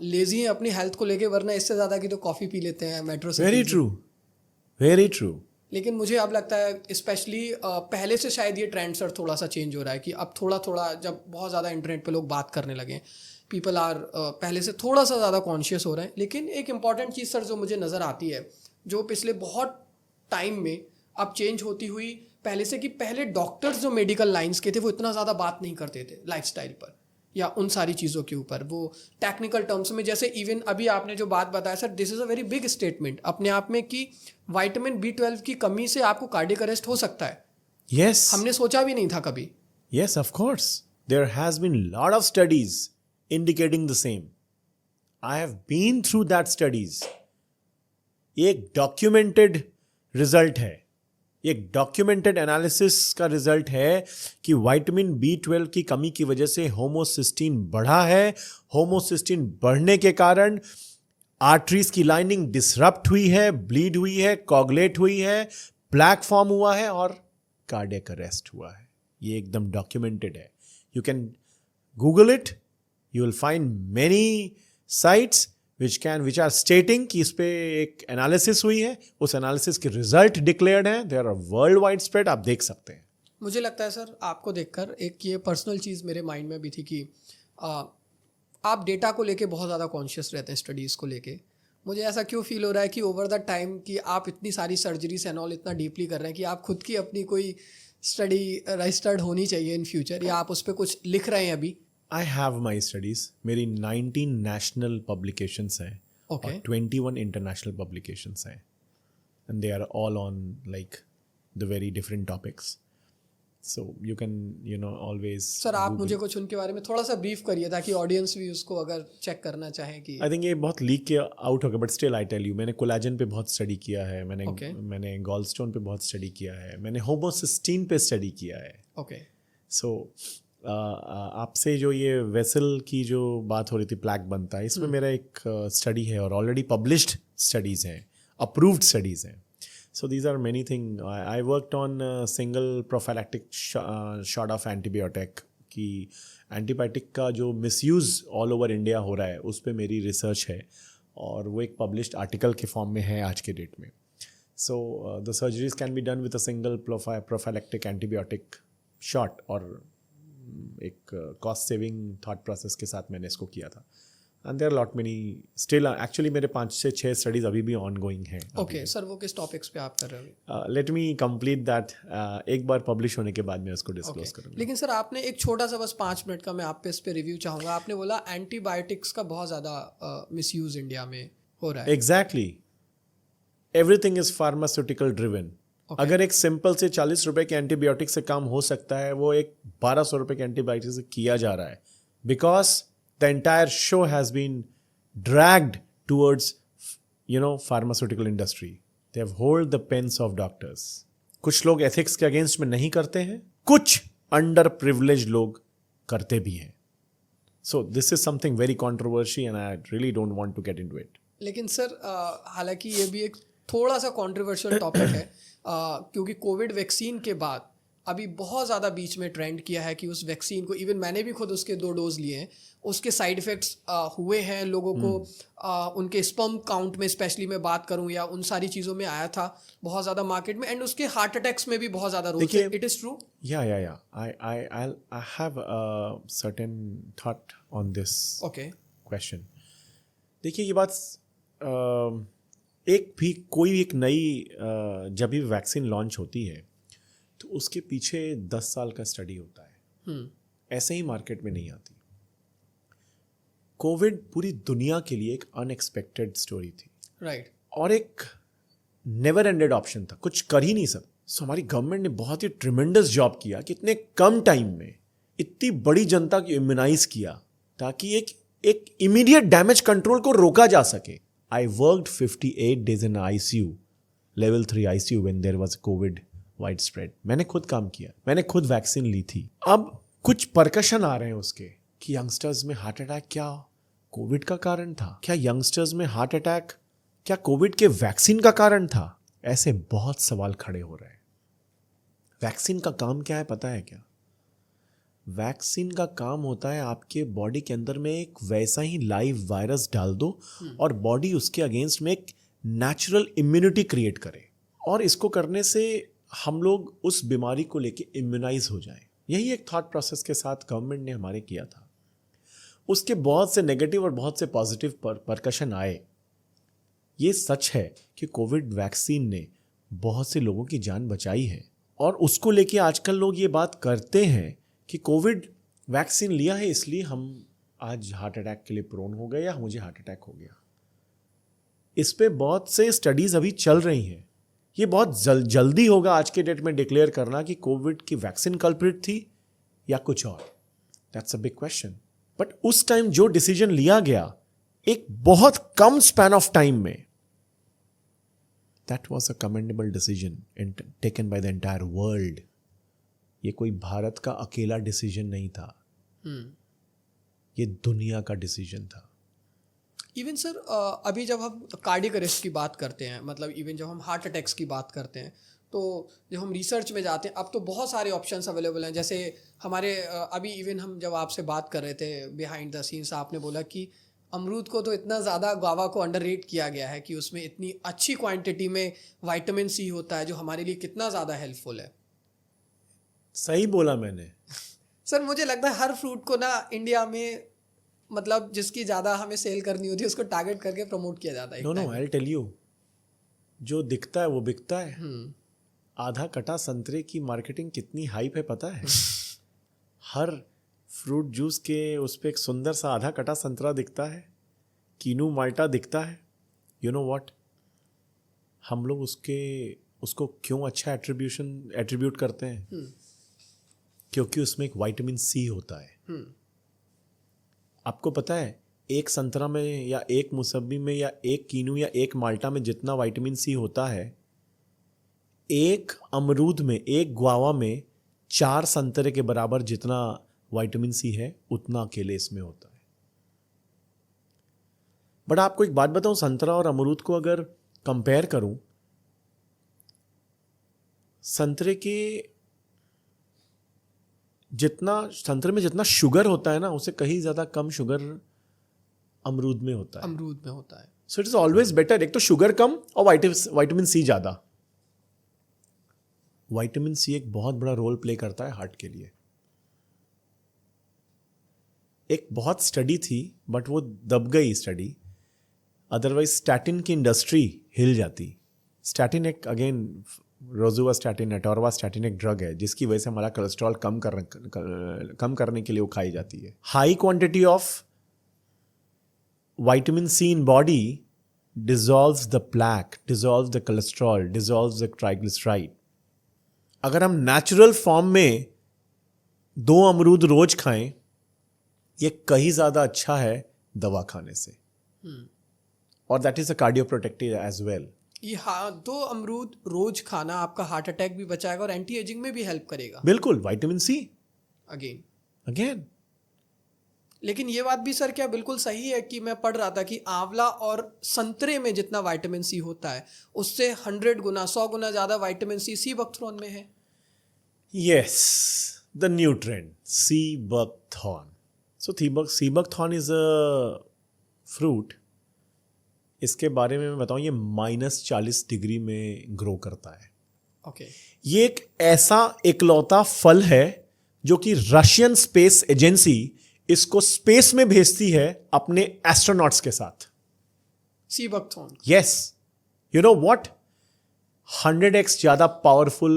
लेजी हैं अपनी हेल्थ को लेके, वरना इससे ज़्यादा की तो कॉफ़ी पी लेते हैं मेट्रो से. Very true. लेकिन मुझे अब लगता है स्पेशली पहले से शायद ये ट्रेंड सर थोड़ा सा चेंज हो रहा है कि अब थोड़ा थोड़ा जब बहुत ज़्यादा इंटरनेट पे लोग बात करने लगे, पीपल आर पहले से थोड़ा सा ज़्यादा कॉन्शियस हो रहे हैं. लेकिन एक इम्पॉर्टेंट चीज़ सर जो मुझे नज़र आती है, जो पिछले बहुत टाइम में अब चेंज होती हुई पहले से, कि पहले डॉक्टर्स जो मेडिकल लाइंस के थे वो इतना ज़्यादा बात नहीं करते थे लाइफस्टाइल पर या उन सारी चीज़ों के ऊपर. वो टेक्निकल टर्म्स में, जैसे इवन अभी आपने जो बात बताया sir, this is a very big statement अपने आप में कि विटामिन B12 की कमी से आपको कार्डियक अरेस्ट हो सकता है. Yes. हमने सोचा भी नहीं था कभी. Yes, of course. There has been lot of studies indicating the same. I have been through that studies. ये एक डॉक्यूमेंटेड रिजल्ट है, एक डॉक्यूमेंटेड एनालिसिस का रिजल्ट है कि विटामिन B12 की कमी की वजह से होमोसिस्टीन बढ़ा है. होमोसिस्टीन बढ़ने के कारण आर्टरीज की लाइनिंग डिसरप्ट हुई है, ब्लीड हुई है, कोगुलेट हुई है, प्लैक फॉर्म हुआ है और कार्डियक अरेस्ट हुआ है. ये एकदम डॉक्यूमेंटेड है. You can Google it, you will find many sites which are stating कि इस पे एक एनालिसिस हुई है, उस एनालिसिस के रिजल्ट डिक्लेयर्ड हैं, they are world wide spread. आप देख सकते हैं. मुझे लगता है सर आपको देखकर एक ये पर्सनल चीज़ मेरे माइंड में भी थी कि आप डेटा को लेके बहुत ज़्यादा कॉन्शियस रहते हैं, स्टडीज़ को लेके. मुझे ऐसा क्यों फील हो रहा है कि ओवर द टाइम कि आप इतनी सारी सर्जरीज एंड ऑल इतना डीपली कर रहे हैं कि आप खुद की अपनी कोई स्टडी रजिस्टर्ड होनी चाहिए इन फ्यूचर, या आप उस पर कुछ लिख रहे हैं अभी? I have my studies. मेरी 19 national publications हैं और 21 international publications हैं, and they are all on like the very different topics. So you can always. Sir आप मुझे कुछ उनके बारे में थोड़ा सा ब्रीफ करिए ताकि ऑडियंस भी उसको अगर चेक करना चाहे कि. I think ये बहुत लीक के आउट हो गया, but still I tell you, मैंने कोलाजन पे बहुत स्टडी किया है, मैंने गॉलस्टोन पे बहुत स्टडी किया है, मैंने होमोसिस्टीन पे स्टडी किया है. ओके. सो आपसे जो ये वेसल की जो बात हो रही थी, प्लैक बनता है, इसमें मेरा एक स्टडी है और ऑलरेडी पब्लिश्ड स्टडीज़ हैं, अप्रूव्ड स्टडीज़ हैं. So these are many thing. I worked on single prophylactic shot of antibiotic की एंटीबायोटिक का जो मिसयूज़ ऑल ओवर इंडिया हो रहा है, उस पर मेरी रिसर्च है और वो एक पब्लिश्ड आर्टिकल के फॉर्म में है आज के डेट में. So the surgeries can be done with a single prophylactic antibiotic shot और एक cost saving thought process के साथ मैंने इसको किया था. And there are lot many still actually मेरे 5 से 6 studies अभी भी ongoing हैं. ओके सर, वो किस टॉपिक्स पे आप कर रहे हो? Let me complete that. एक बार publish होने के बाद मैं उसको disclose करूँगा. लेकिन सर आपने एक छोटा सा बस 5 मिनट का मैं आप पे इस पे रिव्यू चाहूँगा. आपने बोला एंटीबायोटिक्स का बहुत ज़्यादा मिसयूज इंडिया में हो रहा है. Exactly. Everything is pharmaceutical driven. अगर एक सिंपल से 40 रुपए के एंटीबायोटिक से काम हो सकता है, वो एक 1200 रुपए के एंटीबायोटिक से किया जा रहा है. Because the entire show has been dragged towards pharmaceutical industry. They have hold the pens of doctors. कुछ लोग एथिक्स के अगेंस्ट में नहीं करते हैं, कुछ अंडर प्रिविलेज लोग करते भी हैं. So this is something very controversy and I really don't want to get into it. लेकिन सर हालांकि ये भी एक थोड़ा सा कंट्रोवर्शियल टॉपिक है, क्योंकि कोविड वैक्सीन के बाद अभी बहुत ज़्यादा बीच में ट्रेंड किया है कि उस वैक्सीन को, इवन मैंने भी खुद उसके 2 डोज लिए हैं, उसके साइड इफ़ेक्ट्स हुए हैं लोगों को. उनके स्पर्म काउंट में स्पेशली मैं बात करूं या उन सारी चीज़ों में आया था बहुत ज़्यादा मार्केट में, एंड उसके हार्ट अटैक्स में भी बहुत ज़्यादा रोल है. It is true? या I have a certain thought on this question. देखिए ये बात कोई भी एक नई जब भी वैक्सीन लॉन्च होती है तो उसके पीछे 10 साल का स्टडी होता है. ऐसे ही मार्केट में नहीं आती. कोविड पूरी दुनिया के लिए एक अनएक्सपेक्टेड स्टोरी थी, राइट, और एक नेवर एंडेड ऑप्शन था. कुछ कर ही नहीं सब. सो हमारी गवर्नमेंट ने बहुत ही ट्रिमेंडस जॉब किया कि इतने कम टाइम में इतनी बड़ी जनता को इम्यूनाइज किया ताकि एक इमीडिएट डैमेज कंट्रोल को रोका जा सके. I worked 58 days in ICU, level 3 ICU when there was COVID widespread. मैंने खुद काम किया, मैंने खुद वैक्सीन ली थी. अब कुछ परकशन आ रहे हैं उसके कि यंगस्टर्स में हार्ट अटैक क्या कोविड का कारण था, क्या यंगस्टर्स में हार्ट अटैक क्या कोविड के वैक्सीन का कारण था. ऐसे बहुत सवाल खड़े हो रहे हैं. वैक्सीन का काम क्या है पता है क्या? वैक्सीन का काम होता है आपके बॉडी के अंदर में एक वैसा ही लाइव वायरस डाल दो और बॉडी उसके अगेंस्ट में एक नेचुरल इम्यूनिटी क्रिएट करे, और इसको करने से हम लोग उस बीमारी को लेके इम्यूनाइज हो जाएं. यही एक थॉट प्रोसेस के साथ गवर्नमेंट ने हमारे किया था. उसके बहुत से नेगेटिव और बहुत से पॉजिटिव परकशन आए. ये सच है कि कोविड वैक्सीन ने बहुत से लोगों की जान बचाई है, और उसको लेके आजकल लोग ये बात करते हैं कि कोविड वैक्सीन लिया है इसलिए हम आज हार्ट अटैक के लिए प्रोन हो गए या मुझे हार्ट अटैक हो गया. इस पे बहुत से स्टडीज अभी चल रही हैं. ये बहुत जल्दी होगा आज के डेट में डिक्लेयर करना कि कोविड की वैक्सीन कल्प्रिट थी या कुछ और. That's a big question. But उस टाइम जो डिसीजन लिया गया एक बहुत कम स्पैन ऑफ टाइम में, that was a commendable decision taken by the entire world. ये कोई भारत का अकेला डिसीजन नहीं था, ये दुनिया का डिसीजन था. इवन सर अभी जब हम कार्डियक अरेस्ट की बात करते हैं, मतलब इवन जब हम हार्ट अटैक्स की बात करते हैं, तो जब हम रिसर्च में जाते हैं अब तो बहुत सारे ऑप्शंस अवेलेबल हैं. जैसे हमारे अभी इवन हम जब आपसे बात कर रहे थे बिहाइंड द सीन्स, आपने बोला कि अमरूद को तो इतना ज़्यादा गुआवा को अंडररेट किया गया है कि उसमें इतनी अच्छी क्वांटिटी में विटामिन सी होता है जो हमारे लिए कितना ज़्यादा हेल्पफुल है. सही बोला मैंने. सर मुझे लगता है हर फ्रूट को ना इंडिया में, मतलब जिसकी ज़्यादा हमें सेल करनी होती है उसको टारगेट करके प्रमोट किया जाता है. No I will tell you, जो दिखता है वो बिकता है. आधा कटा संतरे की मार्केटिंग कितनी हाइप है पता है? हर फ्रूट जूस के उस पर एक सुंदर सा आधा कटा संतरा दिखता है, कीनू माल्टा दिखता है. यू नो व्हाट, हम लोग उसको क्यों अच्छा एट्रीब्यूट करते हैं? क्योंकि उसमें एक विटामिन सी होता है. आपको पता है एक संतरा में या एक मौसम्बी में या एक कीनू या एक माल्टा में जितना विटामिन सी होता है, एक अमरूद में, एक गुआवा में 4 संतरे के बराबर जितना विटामिन सी है उतना अकेले इसमें होता है. बट आपको एक बात बताऊं, संतरा और अमरूद को अगर कंपेयर करूं, संतरे में जितना शुगर होता है ना, उससे कहीं ज्यादा कम शुगर अमरूद में होता है. So it is always better. एक तो शुगर कम और विटामिन सी ज़्यादा. विटामिन सी एक बहुत बड़ा रोल प्ले करता है हार्ट के लिए. एक बहुत स्टडी थी बट वो दब गई स्टडी, अदरवाइज स्टैटिन की इंडस्ट्री हिल जाती. स्टैटिन एक अगेन रोजुवास्टैटिन, एटोरवास्टैटिन एक ड्रग है जिसकी वजह से हमारा कोलेस्ट्रॉल कम करने के लिए वो खाई जाती है. High quantity of vitamin C in body dissolves the plaque, dissolves the cholesterol, dissolves the triglyceride. अगर हम नेचुरल फॉर्म में 2 अमरूद रोज खाएं, ये कहीं ज़्यादा अच्छा है दवा खाने से. और that is a cardio protective as well. ये 2 अमरूद रोज खाना आपका हार्ट अटैक भी बचाएगा और एंटी एजिंग में भी हेल्प करेगा. बिल्कुल, विटामिन सी अगेन. लेकिन ये बात भी सर क्या बिल्कुल सही है कि मैं पढ़ रहा था कि आंवला और संतरे में जितना विटामिन सी होता है उससे 100 गुना 100 गुना ज़्यादा विटामिन सी सी बकथॉर्न में है. Yes, the new trend, sea buckthorn. So sea buckthorn is a fruit. इसके बारे में मैं बताऊं, ये -40 डिग्री में ग्रो करता है. ओके. ये एक ऐसा इकलौता फल है जो कि रशियन स्पेस एजेंसी इसको स्पेस में भेजती है अपने एस्ट्रोनॉट्स के साथ. Sea buckthorn. Yes. You know what, 100x ज्यादा पावरफुल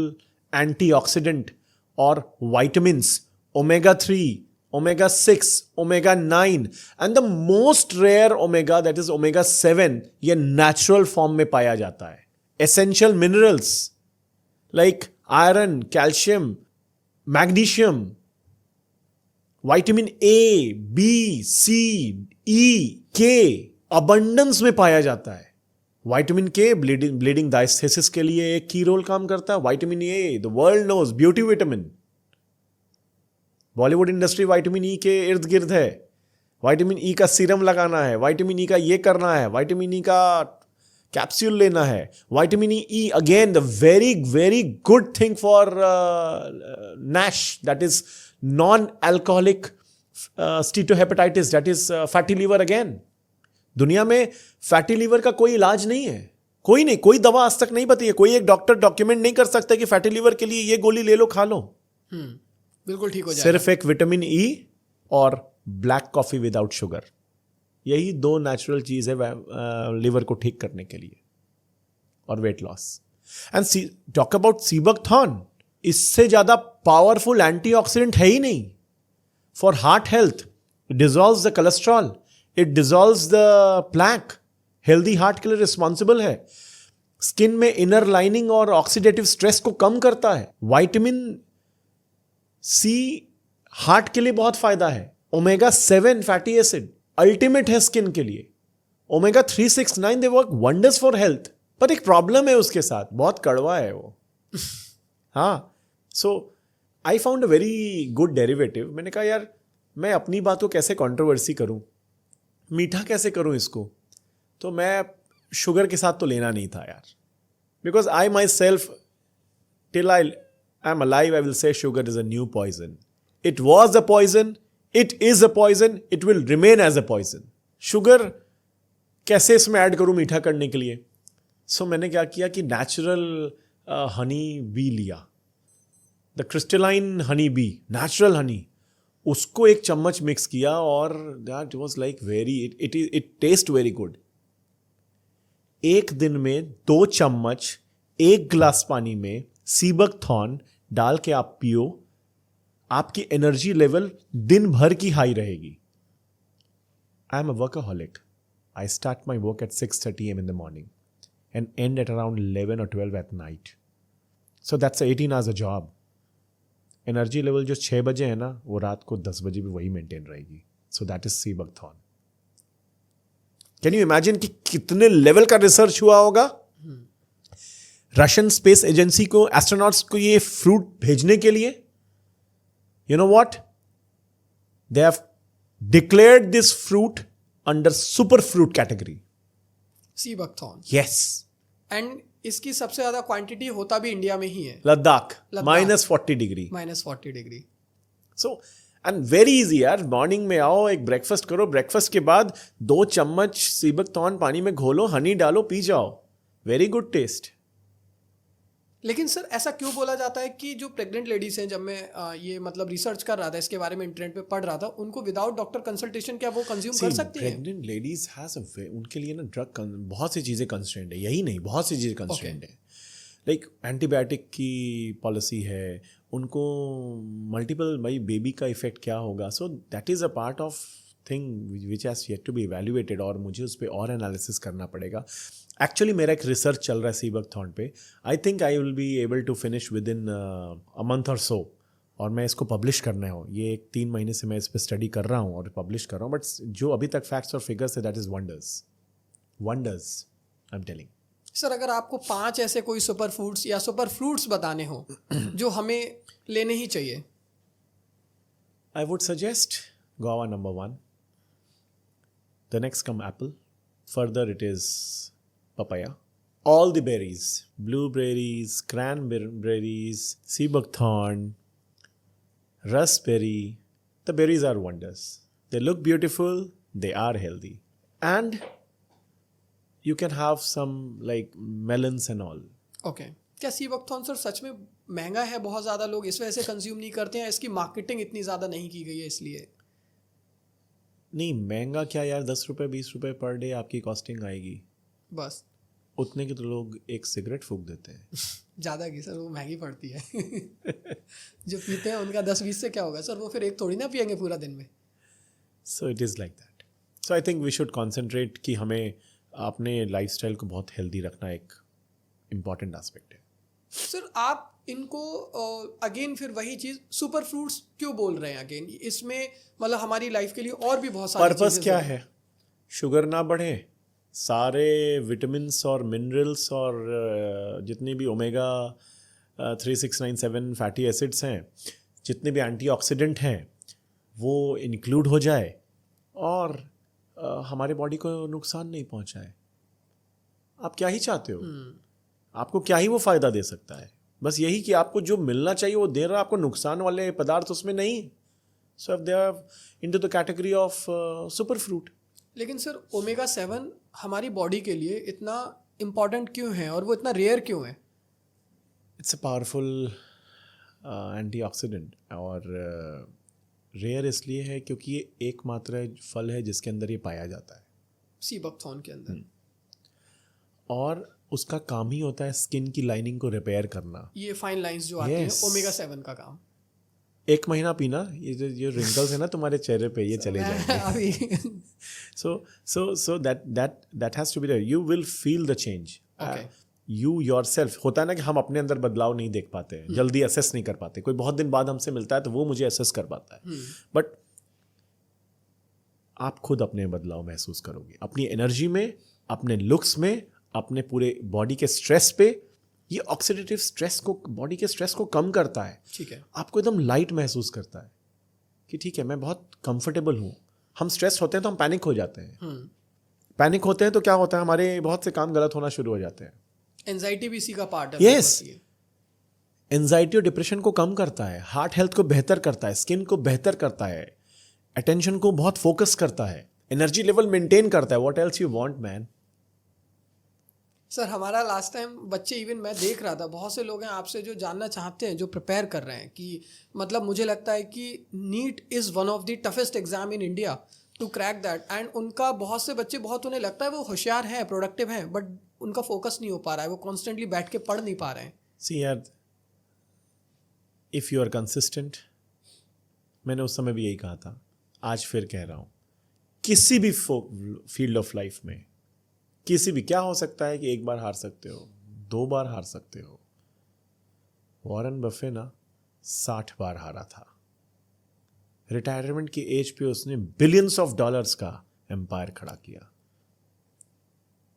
एंटीऑक्सीडेंट और vitamins, omega 3, omega 6, omega 9 and the most rare omega that is omega 7, ये नेचुरल फॉर्म में पाया जाता है. Essential minerals like iron, calcium, magnesium, vitamin A, B, C, E, के अबंडेंस में पाया जाता है. विटामिन के ब्लीडिंग डायस्थेसिस के लिए एक की रोल काम करता है. Vitamin A, the world knows, beauty vitamin. Bollywood industry vitamin E के इर्द गिर्द है. विटामिन ई का सीरम लगाना है, विटामिन ई का ये करना है, विटामिन ई का कैप्सूल लेना है. Vitamin E again the very very good thing for NASH, that is non-alcoholic steatohepatitis, that is fatty liver again. दुनिया में फैटी लीवर का कोई इलाज नहीं है. कोई नहीं, कोई दवा आज तक नहीं बताई है. कोई एक डॉक्टर डॉक्यूमेंट नहीं कर सकता कि फैटी लीवर के लिए ये गोली ले लो, खा लो, बिल्कुल ठीक हो जाएगा. सिर्फ एक विटामिन ई और ब्लैक कॉफी विदाउट शुगर, यही 2 नेचुरल चीज है लिवर को ठीक करने के लिए और weight loss. And talk about sea buckthorn, इससे ज्यादा पावरफुल एंटीऑक्सीडेंट है ही नहीं for heart health. It dissolves the cholesterol, it dissolves the plaque, healthy heart के लिए रिस्पॉन्सिबल है. स्किन में इनर लाइनिंग और ऑक्सीडेटिव स्ट्रेस को कम करता है. विटामिन सी हार्ट के लिए बहुत फायदा है. ओमेगा 7 फैटी एसिड अल्टीमेट है स्किन के लिए. Omega 3, 6, 9 they work wonders for health. पर एक प्रॉब्लम है उसके साथ, बहुत कड़वा है वो. हाँ. So I found a very good derivative. मैंने कहा यार मैं अपनी बात को कैसे कंट्रोवर्सी करूं, मीठा कैसे करूं इसको. तो मैं शुगर के साथ तो लेना नहीं था यार, because I myself till I am alive I will say sugar is a new poison. It was a poison, it is a poison, it will remain as a poison. Sugar कैसे इसमें ऐड करूं मीठा करने के लिए. सो मैंने क्या किया कि नेचुरल हनी बी लिया, the crystalline honey bee, natural Honey, उसको 1 चम्मच मिक्स किया और that was like very it taste very good. 1 दिन में 2 चम्मच 1 गिलास पानी में सी बकथॉर्न डाल के आप पियो, आपकी एनर्जी लेवल दिन भर की हाई रहेगी. I am a workaholic. I start my work at 6:30 a.m. in the morning and end at around 11 or 12 at night. So that's 18 hours a job. Energy level जो 6 बजे है ना, वो रात को 10 बजे भी वही मेंटेन रहेगी. So that is sea buckthorn. Can you imagine कि कितने लेवल का रिसर्च हुआ होगा रशियन स्पेस एजेंसी को, एस्ट्रोनॉट्स को ये फ्रूट भेजने के लिए. You know what, they have declared this fruit under super fruit category. C buckthorn. Yes. And इसकी सबसे ज्यादा क्वांटिटी होता भी इंडिया में ही है, Ladakh -40 degree. -40 degree. So and very easy यार, मॉर्निंग में आओ, एक ब्रेकफास्ट करो, ब्रेकफास्ट के बाद 2 चम्मच सीबकथॉर्न पानी में घोलो, हनी डालो, पी जाओ, वेरी गुड टेस्ट। लेकिन सर ऐसा क्यों बोला जाता है कि जो प्रेग्नेंट लेडीज हैं, जब मैं ये मतलब रिसर्च कर रहा था इसके बारे में, इंटरनेट पे पढ़ रहा था, उनको विदाउट डॉक्टर कंसल्टेशन क्या वो कंज्यूम कर सकती हैं? प्रेग्नेंट लेडीज हैज उनके लिए ना ड्रग बहुत सी चीज़ें कंस्ट्रेंट है, यही नहीं बहुत सी चीज़ें कंस्ट्रेंट है। लाइक एंटीबायोटिक की पॉलिसी है, उनको मल्टीपल भाई बेबी का इफेक्ट क्या होगा, so that is a part of thing which has yet to be evaluated, और मुझे उस पर और एनालिसिस करना पड़ेगा। एक्चुअली मेरा एक रिसर्च चल रहा है सीबकथॉर्न पे, I think I will be able to finish within a month और सो, और मैं इसको पब्लिश करना हो, ये 3 महीने से मैं इस पर स्टडी कर रहा हूँ और पब्लिश कर रहा हूँ, बट जो अभी तक फैक्ट्स और फिगर्स है that is wonders, wonders I am telling. Sir अगर आपको 5 ऐसे कोई सुपर फूड्स या सुपर फ्रूट्स बताने हो जो हमें लेने ही चाहिए, I would suggest guava number 1. The next come apple. Further it is papaya. All the berries, blueberries, cranberries, sea buckthorn, raspberry. The berries are wonders. They look beautiful. They are healthy. And you can have some like melons and all. Okay क्या सीबकथॉर्न सर सच में महंगा है? बहुत ज़्यादा लोग इस वजह से कंज्यूम नहीं करते हैं, इसकी मार्केटिंग इतनी ज़्यादा नहीं की गई है इसलिए? नहीं महंगा क्या यार, 10 रुपये 20 रुपये पर डे आपकी कॉस्टिंग आएगी, बस उतने की तो लोग एक सिगरेट फूंक देते हैं। ज़्यादा की सर, वो महंगी पड़ती है। जो पीते हैं उनका 10-20 से क्या होगा सर, वो फिर एक थोड़ी ना पियेंगे पूरा दिन में। So it is like that. So I think we should concentrate कि हमें अपने लाइफस्टाइल को बहुत हेल्दी रखना एक इम्पॉर्टेंट एस्पेक्ट है। सर आप इनको अगेन फिर वही चीज़ सुपर फ्रूट्स क्यों बोल रहे हैं अगेन? इसमें मतलब हमारी लाइफ के लिए और भी बहुत सारी पर्पस चीज़ें क्या हैं। है? शुगर ना बढ़े, सारे विटामिन्स और मिनरल्स और जितने भी ओमेगा 3, 6, 9, 7 फैटी एसिड्स हैं, जितने भी एंटीऑक्सीडेंट हैं, वो इंक्लूड हो जाए और हमारे बॉडी को नुकसान नहीं पहुंचाए। आप क्या ही चाहते हो? आपको क्या ही वो फ़ायदा दे सकता है? बस यही कि आपको जो मिलना चाहिए वो दे रहा है, आपको नुकसान वाले पदार्थ उसमें नहीं। So if they are into the category of super fruit. लेकिन सर ओमेगा 7 हमारी बॉडी के लिए इतना इम्पोर्टेंट क्यों है और वो इतना रेयर क्यों है? इट्स अ पावरफुल एंटीऑक्सीडेंट, और रेयर इसलिए है क्योंकि ये एकमात्र फल है जिसके अंदर ये पाया जाता है, सीबकथॉर्न के अंदर। और उसका काम ही होता है स्किन की लाइनिंग को रिपेयर करना। ये फाइन लाइंस जो आती हैं, Yes. ओमेगा 7 का काम। 1 महीना पीना, ये रिंकल्स है ना तुम्हारे चेहरे पे, ये चले जाएंगे। अभी So that has to be there. You will feel the change. Okay. You yourself, होता है ना कि हम अपने अंदर बदलाव नहीं देख पाते हैं, जल्दी असेस नहीं कर पाते। कोई बहुत दिन बाद हमसे मिलता है तो वो मुझे असेस कर पाता है, बट आप खुद अपने बदलाव महसूस करोगे, अपनी एनर्जी में, अपने लुक्स में, अपने पूरे बॉडी के स्ट्रेस पे। ये ऑक्सीडेटिव स्ट्रेस को, बॉडी के स्ट्रेस को कम करता है। ठीक है। आपको एकदम लाइट महसूस करता है कि ठीक है मैं बहुत कंफर्टेबल हूँ। हम स्ट्रेस होते हैं तो हम पैनिक हो जाते हैं। पैनिक होते हैं तो क्या होता है, हमारे बहुत से काम गलत होना शुरू हो जाते हैं। एंजाइटी भी इसी का पार्ट है। Yes. एंजाइटी और डिप्रेशन को कम करता है, हार्ट हेल्थ को बेहतर करता है, स्किन को बेहतर करता है, अटेंशन को बहुत फोकस करता है, एनर्जी लेवल मेंटेन करता है। What else you want man? Sir हमारा लास्ट टाइम बच्चे, इवन मैं देख रहा था, बहुत से लोग हैं आपसे जो जानना चाहते हैं, जो प्रिपेयर कर रहे हैं कि मतलब मुझे लगता है कि NEET is one of the toughest exam in India to crack that, and उनका बहुत से बच्चे, बहुत उन्हें लगता है वो होशियार हैं, प्रोडक्टिव हैं, बट उनका फोकस नहीं हो पा रहा है, वो कॉन्स्टेंटली बैठ के पढ़ नहीं पा रहे हैं। सी यार, इफ़ यू आर कंसिस्टेंट, मैंने उस समय भी यही कहा था, आज फिर कह रहा हूँ, किसी भी फील्ड ऑफ लाइफ में, किसी भी, क्या हो सकता है कि 1 बार हार सकते हो, 2 बार हार सकते हो। वॉरेन बफे ना 60 बार हारा था। रिटायरमेंट की एज पे उसने बिलियंस ऑफ डॉलर्स का एम्पायर खड़ा किया।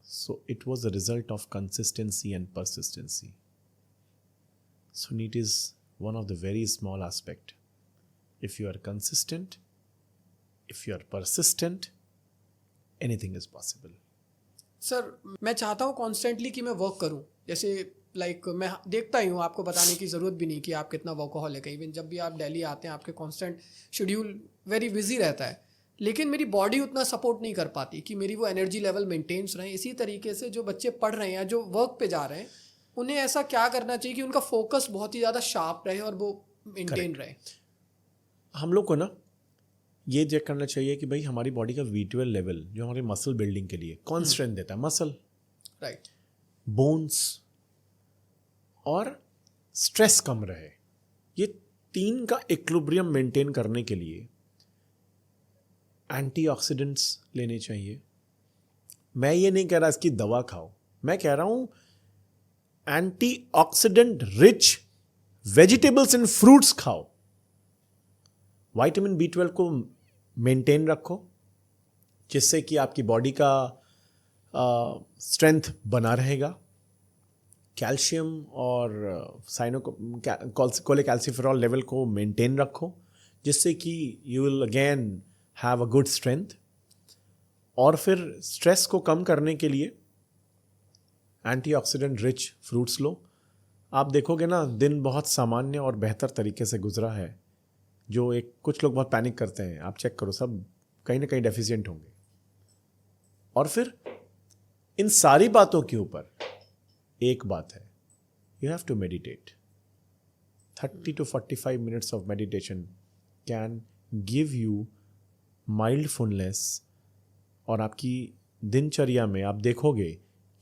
So it was the result of consistency and persistency. So NEET is one of the very small aspect. If you are consistent, if you are persistent, anything is possible. Sir मैं चाहता हूँ कॉन्स्टेंटली कि मैं वर्क करूँ, जैसे लाइक मैं देखता ही हूँ, आपको बताने की ज़रूरत भी नहीं कि आप कितना वर्कोहॉलिक है। इवन जब भी आप दिल्ली आते हैं आपके कांस्टेंट शेड्यूल वेरी बिजी रहता है, लेकिन मेरी बॉडी उतना सपोर्ट नहीं कर पाती कि मेरी वो एनर्जी लेवल मेंटेन्स रहे। इसी तरीके से जो बच्चे पढ़ रहे हैं या जो वर्क पे जा रहे हैं, उन्हें ऐसा क्या करना चाहिए कि उनका फोकस बहुत ही ज़्यादा शार्प रहे और वो मेंटेन रहे? हम लोग को ना ये चेक करना चाहिए कि भाई हमारी बॉडी का V12 लेवल जो हमारी मसल बिल्डिंग के लिए कौन स्ट्रेंथ देता है, मसल, राइट, बोन्स और स्ट्रेस कम रहे। ये तीन का इक्विलिब्रियम मेंटेन करने के लिए एंटीऑक्सीडेंट्स लेने चाहिए। मैं ये नहीं कह रहा इसकी दवा खाओ, मैं कह रहा हूं antioxidant rich vegetables and fruits खाओ। विटामिन B12 को मेंटेन रखो जिससे कि आपकी बॉडी का स्ट्रेंथ बना रहेगा। कैल्शियम और कोलेकैल्सिफेरॉल लेवल को मेंटेन रखो जिससे कि you will again have a good strength. और फिर स्ट्रेस को कम करने के लिए एंटीऑक्सीडेंट रिच फ्रूट्स लो। आप देखोगे ना दिन बहुत सामान्य और बेहतर तरीके से गुजरा है। जो एक कुछ लोग बहुत पैनिक करते हैं, आप चेक करो सब कहीं ना कहीं डेफिशिएंट होंगे। और फिर इन सारी बातों के ऊपर एक बात है, you have to meditate. 30 to 45 minutes of meditation can give you mindfulness। और आपकी दिनचर्या में आप देखोगे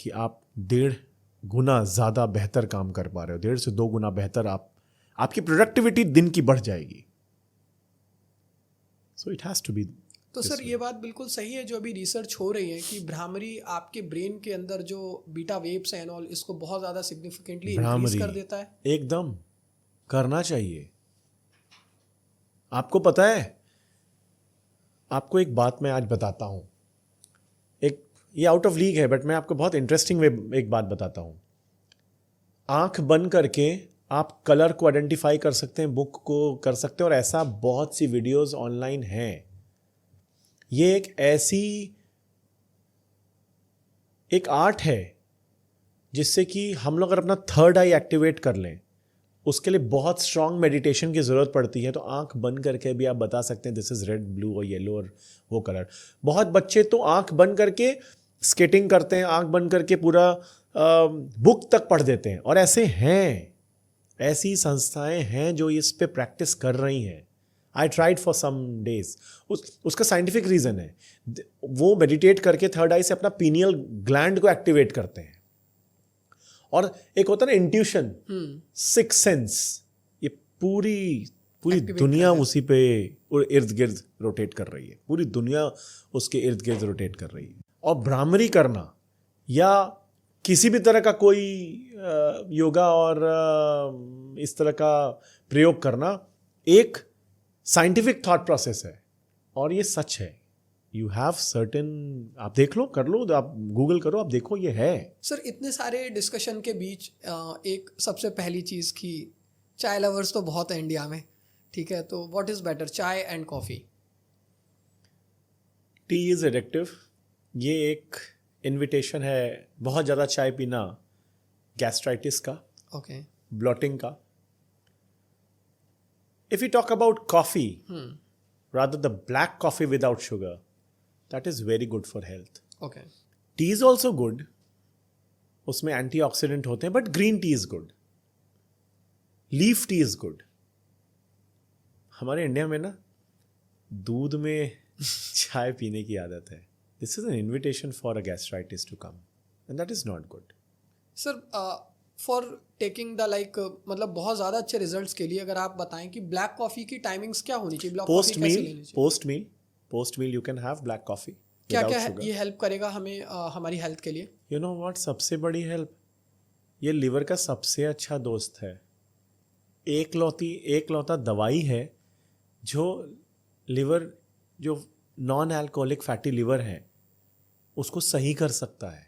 कि आप 1.5 गुना ज़्यादा बेहतर काम कर पा रहे हो, 1.5 से 2 गुना बेहतर आपकी प्रोडक्टिविटी दिन की बढ़ जाएगी। So it has to be. तो सर ये बात बिल्कुल सही है जो अभी रिसर्च हो रही है कि भ्रामरी आपके ब्रेन के अंदर जो बीटा वेव्स हैं ऑल, इसको बहुत ज़्यादा सिग्निफिकेंटली इंक्रीज कर देता है। एकदम करना चाहिए। आपको पता है, आपको एक बात मैं आज बताता हूं, ये आउट ऑफ लीग है बट मैं आपको बहुत इंटरेस्टिंग वे एक बात बताता हूं। आंख बंद करके आप कलर को आइडेंटिफाई कर सकते हैं, बुक को कर सकते हैं, और ऐसा बहुत सी वीडियोस ऑनलाइन हैं। ये एक आर्ट है जिससे कि हम लोग अगर अपना थर्ड आई एक्टिवेट कर लें, उसके लिए बहुत स्ट्रांग मेडिटेशन की ज़रूरत पड़ती है। तो आंख बंद करके भी आप बता सकते हैं दिस इज़ रेड, ब्लू और येलो और वो कलर। बहुत बच्चे तो आंख बंद करके स्केटिंग करते हैं, आंख बंद करके पूरा बुक तक पढ़ देते हैं। और ऐसी संस्थाएं हैं जो इस पे प्रैक्टिस कर रही हैं। I tried for some days. उसका साइंटिफिक रीज़न है, वो मेडिटेट करके थर्ड आई से अपना पीनियल ग्लैंड को एक्टिवेट करते हैं। और एक होता है ना इंट्यूशन, सिक्स सेंस, ये पूरी दुनिया उसी पे इर्द गिर्द रोटेट कर रही है, पूरी दुनिया उसके इर्द गिर्द रोटेट कर रही है। और भ्रामरी करना या किसी भी तरह का कोई योगा और इस तरह का प्रयोग करना एक साइंटिफिक थॉट प्रोसेस है और ये सच है। यू हैव सर्टेन, आप देख लो, कर लो, आप गूगल करो, आप देखो, ये है। सर इतने सारे डिस्कशन के बीच एक सबसे पहली चीज़ की, चाय लवर्स तो बहुत है इंडिया में, ठीक है, तो व्हाट इज़ बेटर, चाय and coffee? T is addictive. ये एक इनविटेशन है। बहुत ज़्यादा चाय पीना गैस्ट्राइटिस का, ओके, ब्लॉटिंग का। If you talk about coffee, rather the black coffee without sugar, that is very good for health. Okay. Tea is also good, उसमें antioxidant होते हैं, but green tea is good. Leaf tea is good. हमारे इंडिया में ना दूध में चाय पीने की आदत है. This is an invitation for a gastritis to come, and that is not good. Sir, for taking the like मतलब बहुत ज़्यादा अच्छे रिजल्ट्स के लिए अगर आप बताएं कि ब्लैक कॉफ़ी की टाइमिंग्स क्या होनी चाहिए, ब्लैक कॉफ़ी कैसे लेनी चाहिए? Post meal you can have black coffee. क्या क्या है ये हेल्प करेगा हमें हमारी हेल्थ के लिए? यू नो व्हाट, सबसे बड़ी हेल्प, ये लिवर का सबसे अच्छा दोस्त है। एक लौता दवाई है जो लिवर, जो नॉन अल्कोहलिक फैटी लिवर है, उसको सही कर सकता है।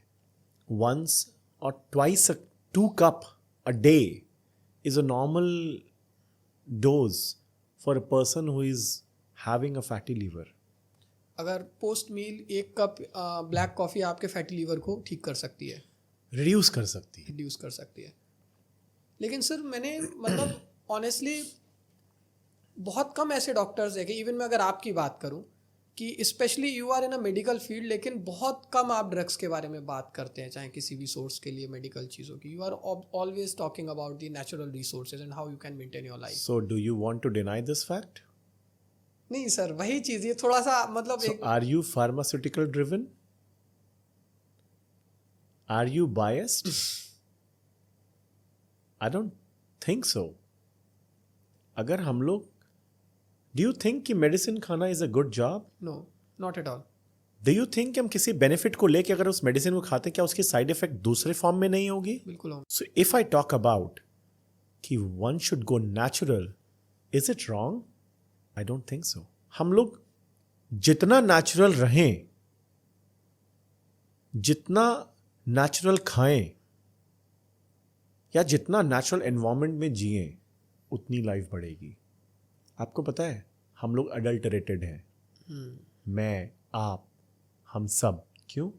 वंस और twice 2 cup a day is a normal dose for a person who is having a fatty liver. अगर पोस्ट मील 1 कप ब्लैक कॉफ़ी आपके फैटी लीवर को ठीक कर सकती है, रिड्यूस कर सकती है। लेकिन सर मैंने मतलब ऑनेस्टली बहुत कम ऐसे डॉक्टर्स है कि इवन मैं अगर आपकी बात करूं कि specially you are in a medical field, लेकिन बहुत कम आप ड्रग्स के बारे में बात करते हैं, चाहे किसी भी सोर्स के लिए मेडिकल चीज़ों की। You are always talking about the natural resources and how you can maintain your life. So do you want to deny this fact? नहीं सर, वही चीज़, ये थोड़ा सा मतलब So एक are you pharmaceutical driven? Are you biased? I don't think so. अगर हम लोग, do you think कि मेडिसिन खाना is a good job? No, not at all. Do you think कि हम किसी बेनिफिट को लेके अगर उस मेडिसिन को खाते हैं, क्या उसकी साइड इफेक्ट दूसरे फॉर्म में नहीं होगी? बिल्कुल होंगे। So if I talk about कि one should go natural, is it wrong? I don't think so. हम लोग जितना नेचुरल रहें, जितना नेचुरल खाएं, या जितना नेचुरल एनवायरनमेंट में जिएं, उतनी लाइफ बढ़ेगी। आपको पता है हम लोग अडल्टरेटेड हैं, मैं, आप, हम सब। क्यों?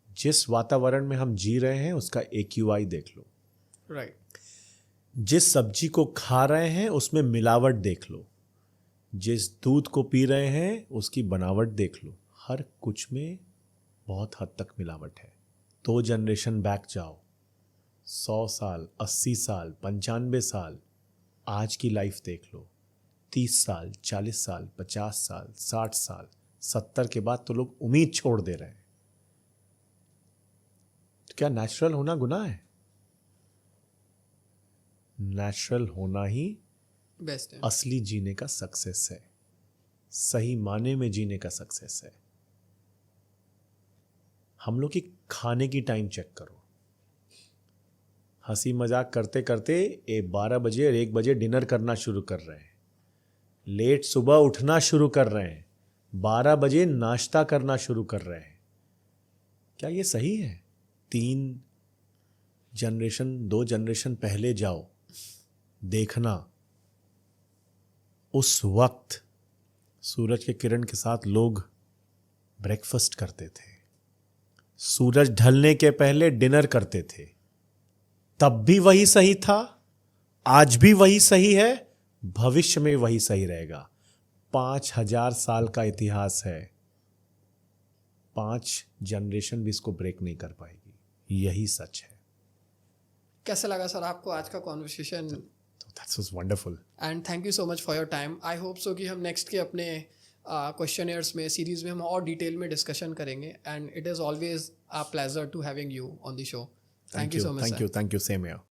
जिस वातावरण में हम जी रहे हैं उसका AQI देख लो, राइट। जिस सब्जी को खा रहे हैं उसमें मिलावट देख लो, जिस दूध को पी रहे हैं उसकी बनावट देख लो, हर कुछ में बहुत हद तक मिलावट है। 2 जनरेशन बैक जाओ, 100 साल, 80 साल, 95 साल, आज की लाइफ देख लो, 30 साल, 40 साल, 50 साल, 60 साल, 70 के बाद तो लोग उम्मीद छोड़ दे रहे हैं। तो क्या नेचुरल होना गुनाह है? नेचुरल होना ही बेस्ट है। असली जीने का सक्सेस है, सही माने में जीने का सक्सेस है। हम लोग की खाने की टाइम चेक करो, हंसी मजाक करते करते 12 बजे और 1 बजे डिनर करना शुरू कर रहे हैं, लेट सुबह उठना शुरू कर रहे हैं, 12 बजे नाश्ता करना शुरू कर रहे हैं। क्या ये सही है? 3 जनरेशन 2 जनरेशन पहले जाओ, देखना उस वक्त सूरज के किरण के साथ लोग ब्रेकफास्ट करते थे, सूरज ढलने के पहले डिनर करते थे। तब भी वही सही था, आज भी वही सही है, भविष्य में वही सही रहेगा। 5000 साल का इतिहास है, 5 जनरेशन भी इसको ब्रेक नहीं कर पाएगी। यही सच है। कैसा लगा सर आपको आज का conversation? That was wonderful. And thank you so much for your time. I hope so कि हम नेक्स्ट के अपने क्वेश्चनियर्स में सीरीज में हम और डिटेल में डिस्कशन करेंगे। And it is always a pleasure to having you on the show. Thank you so much. Thank you. Same here.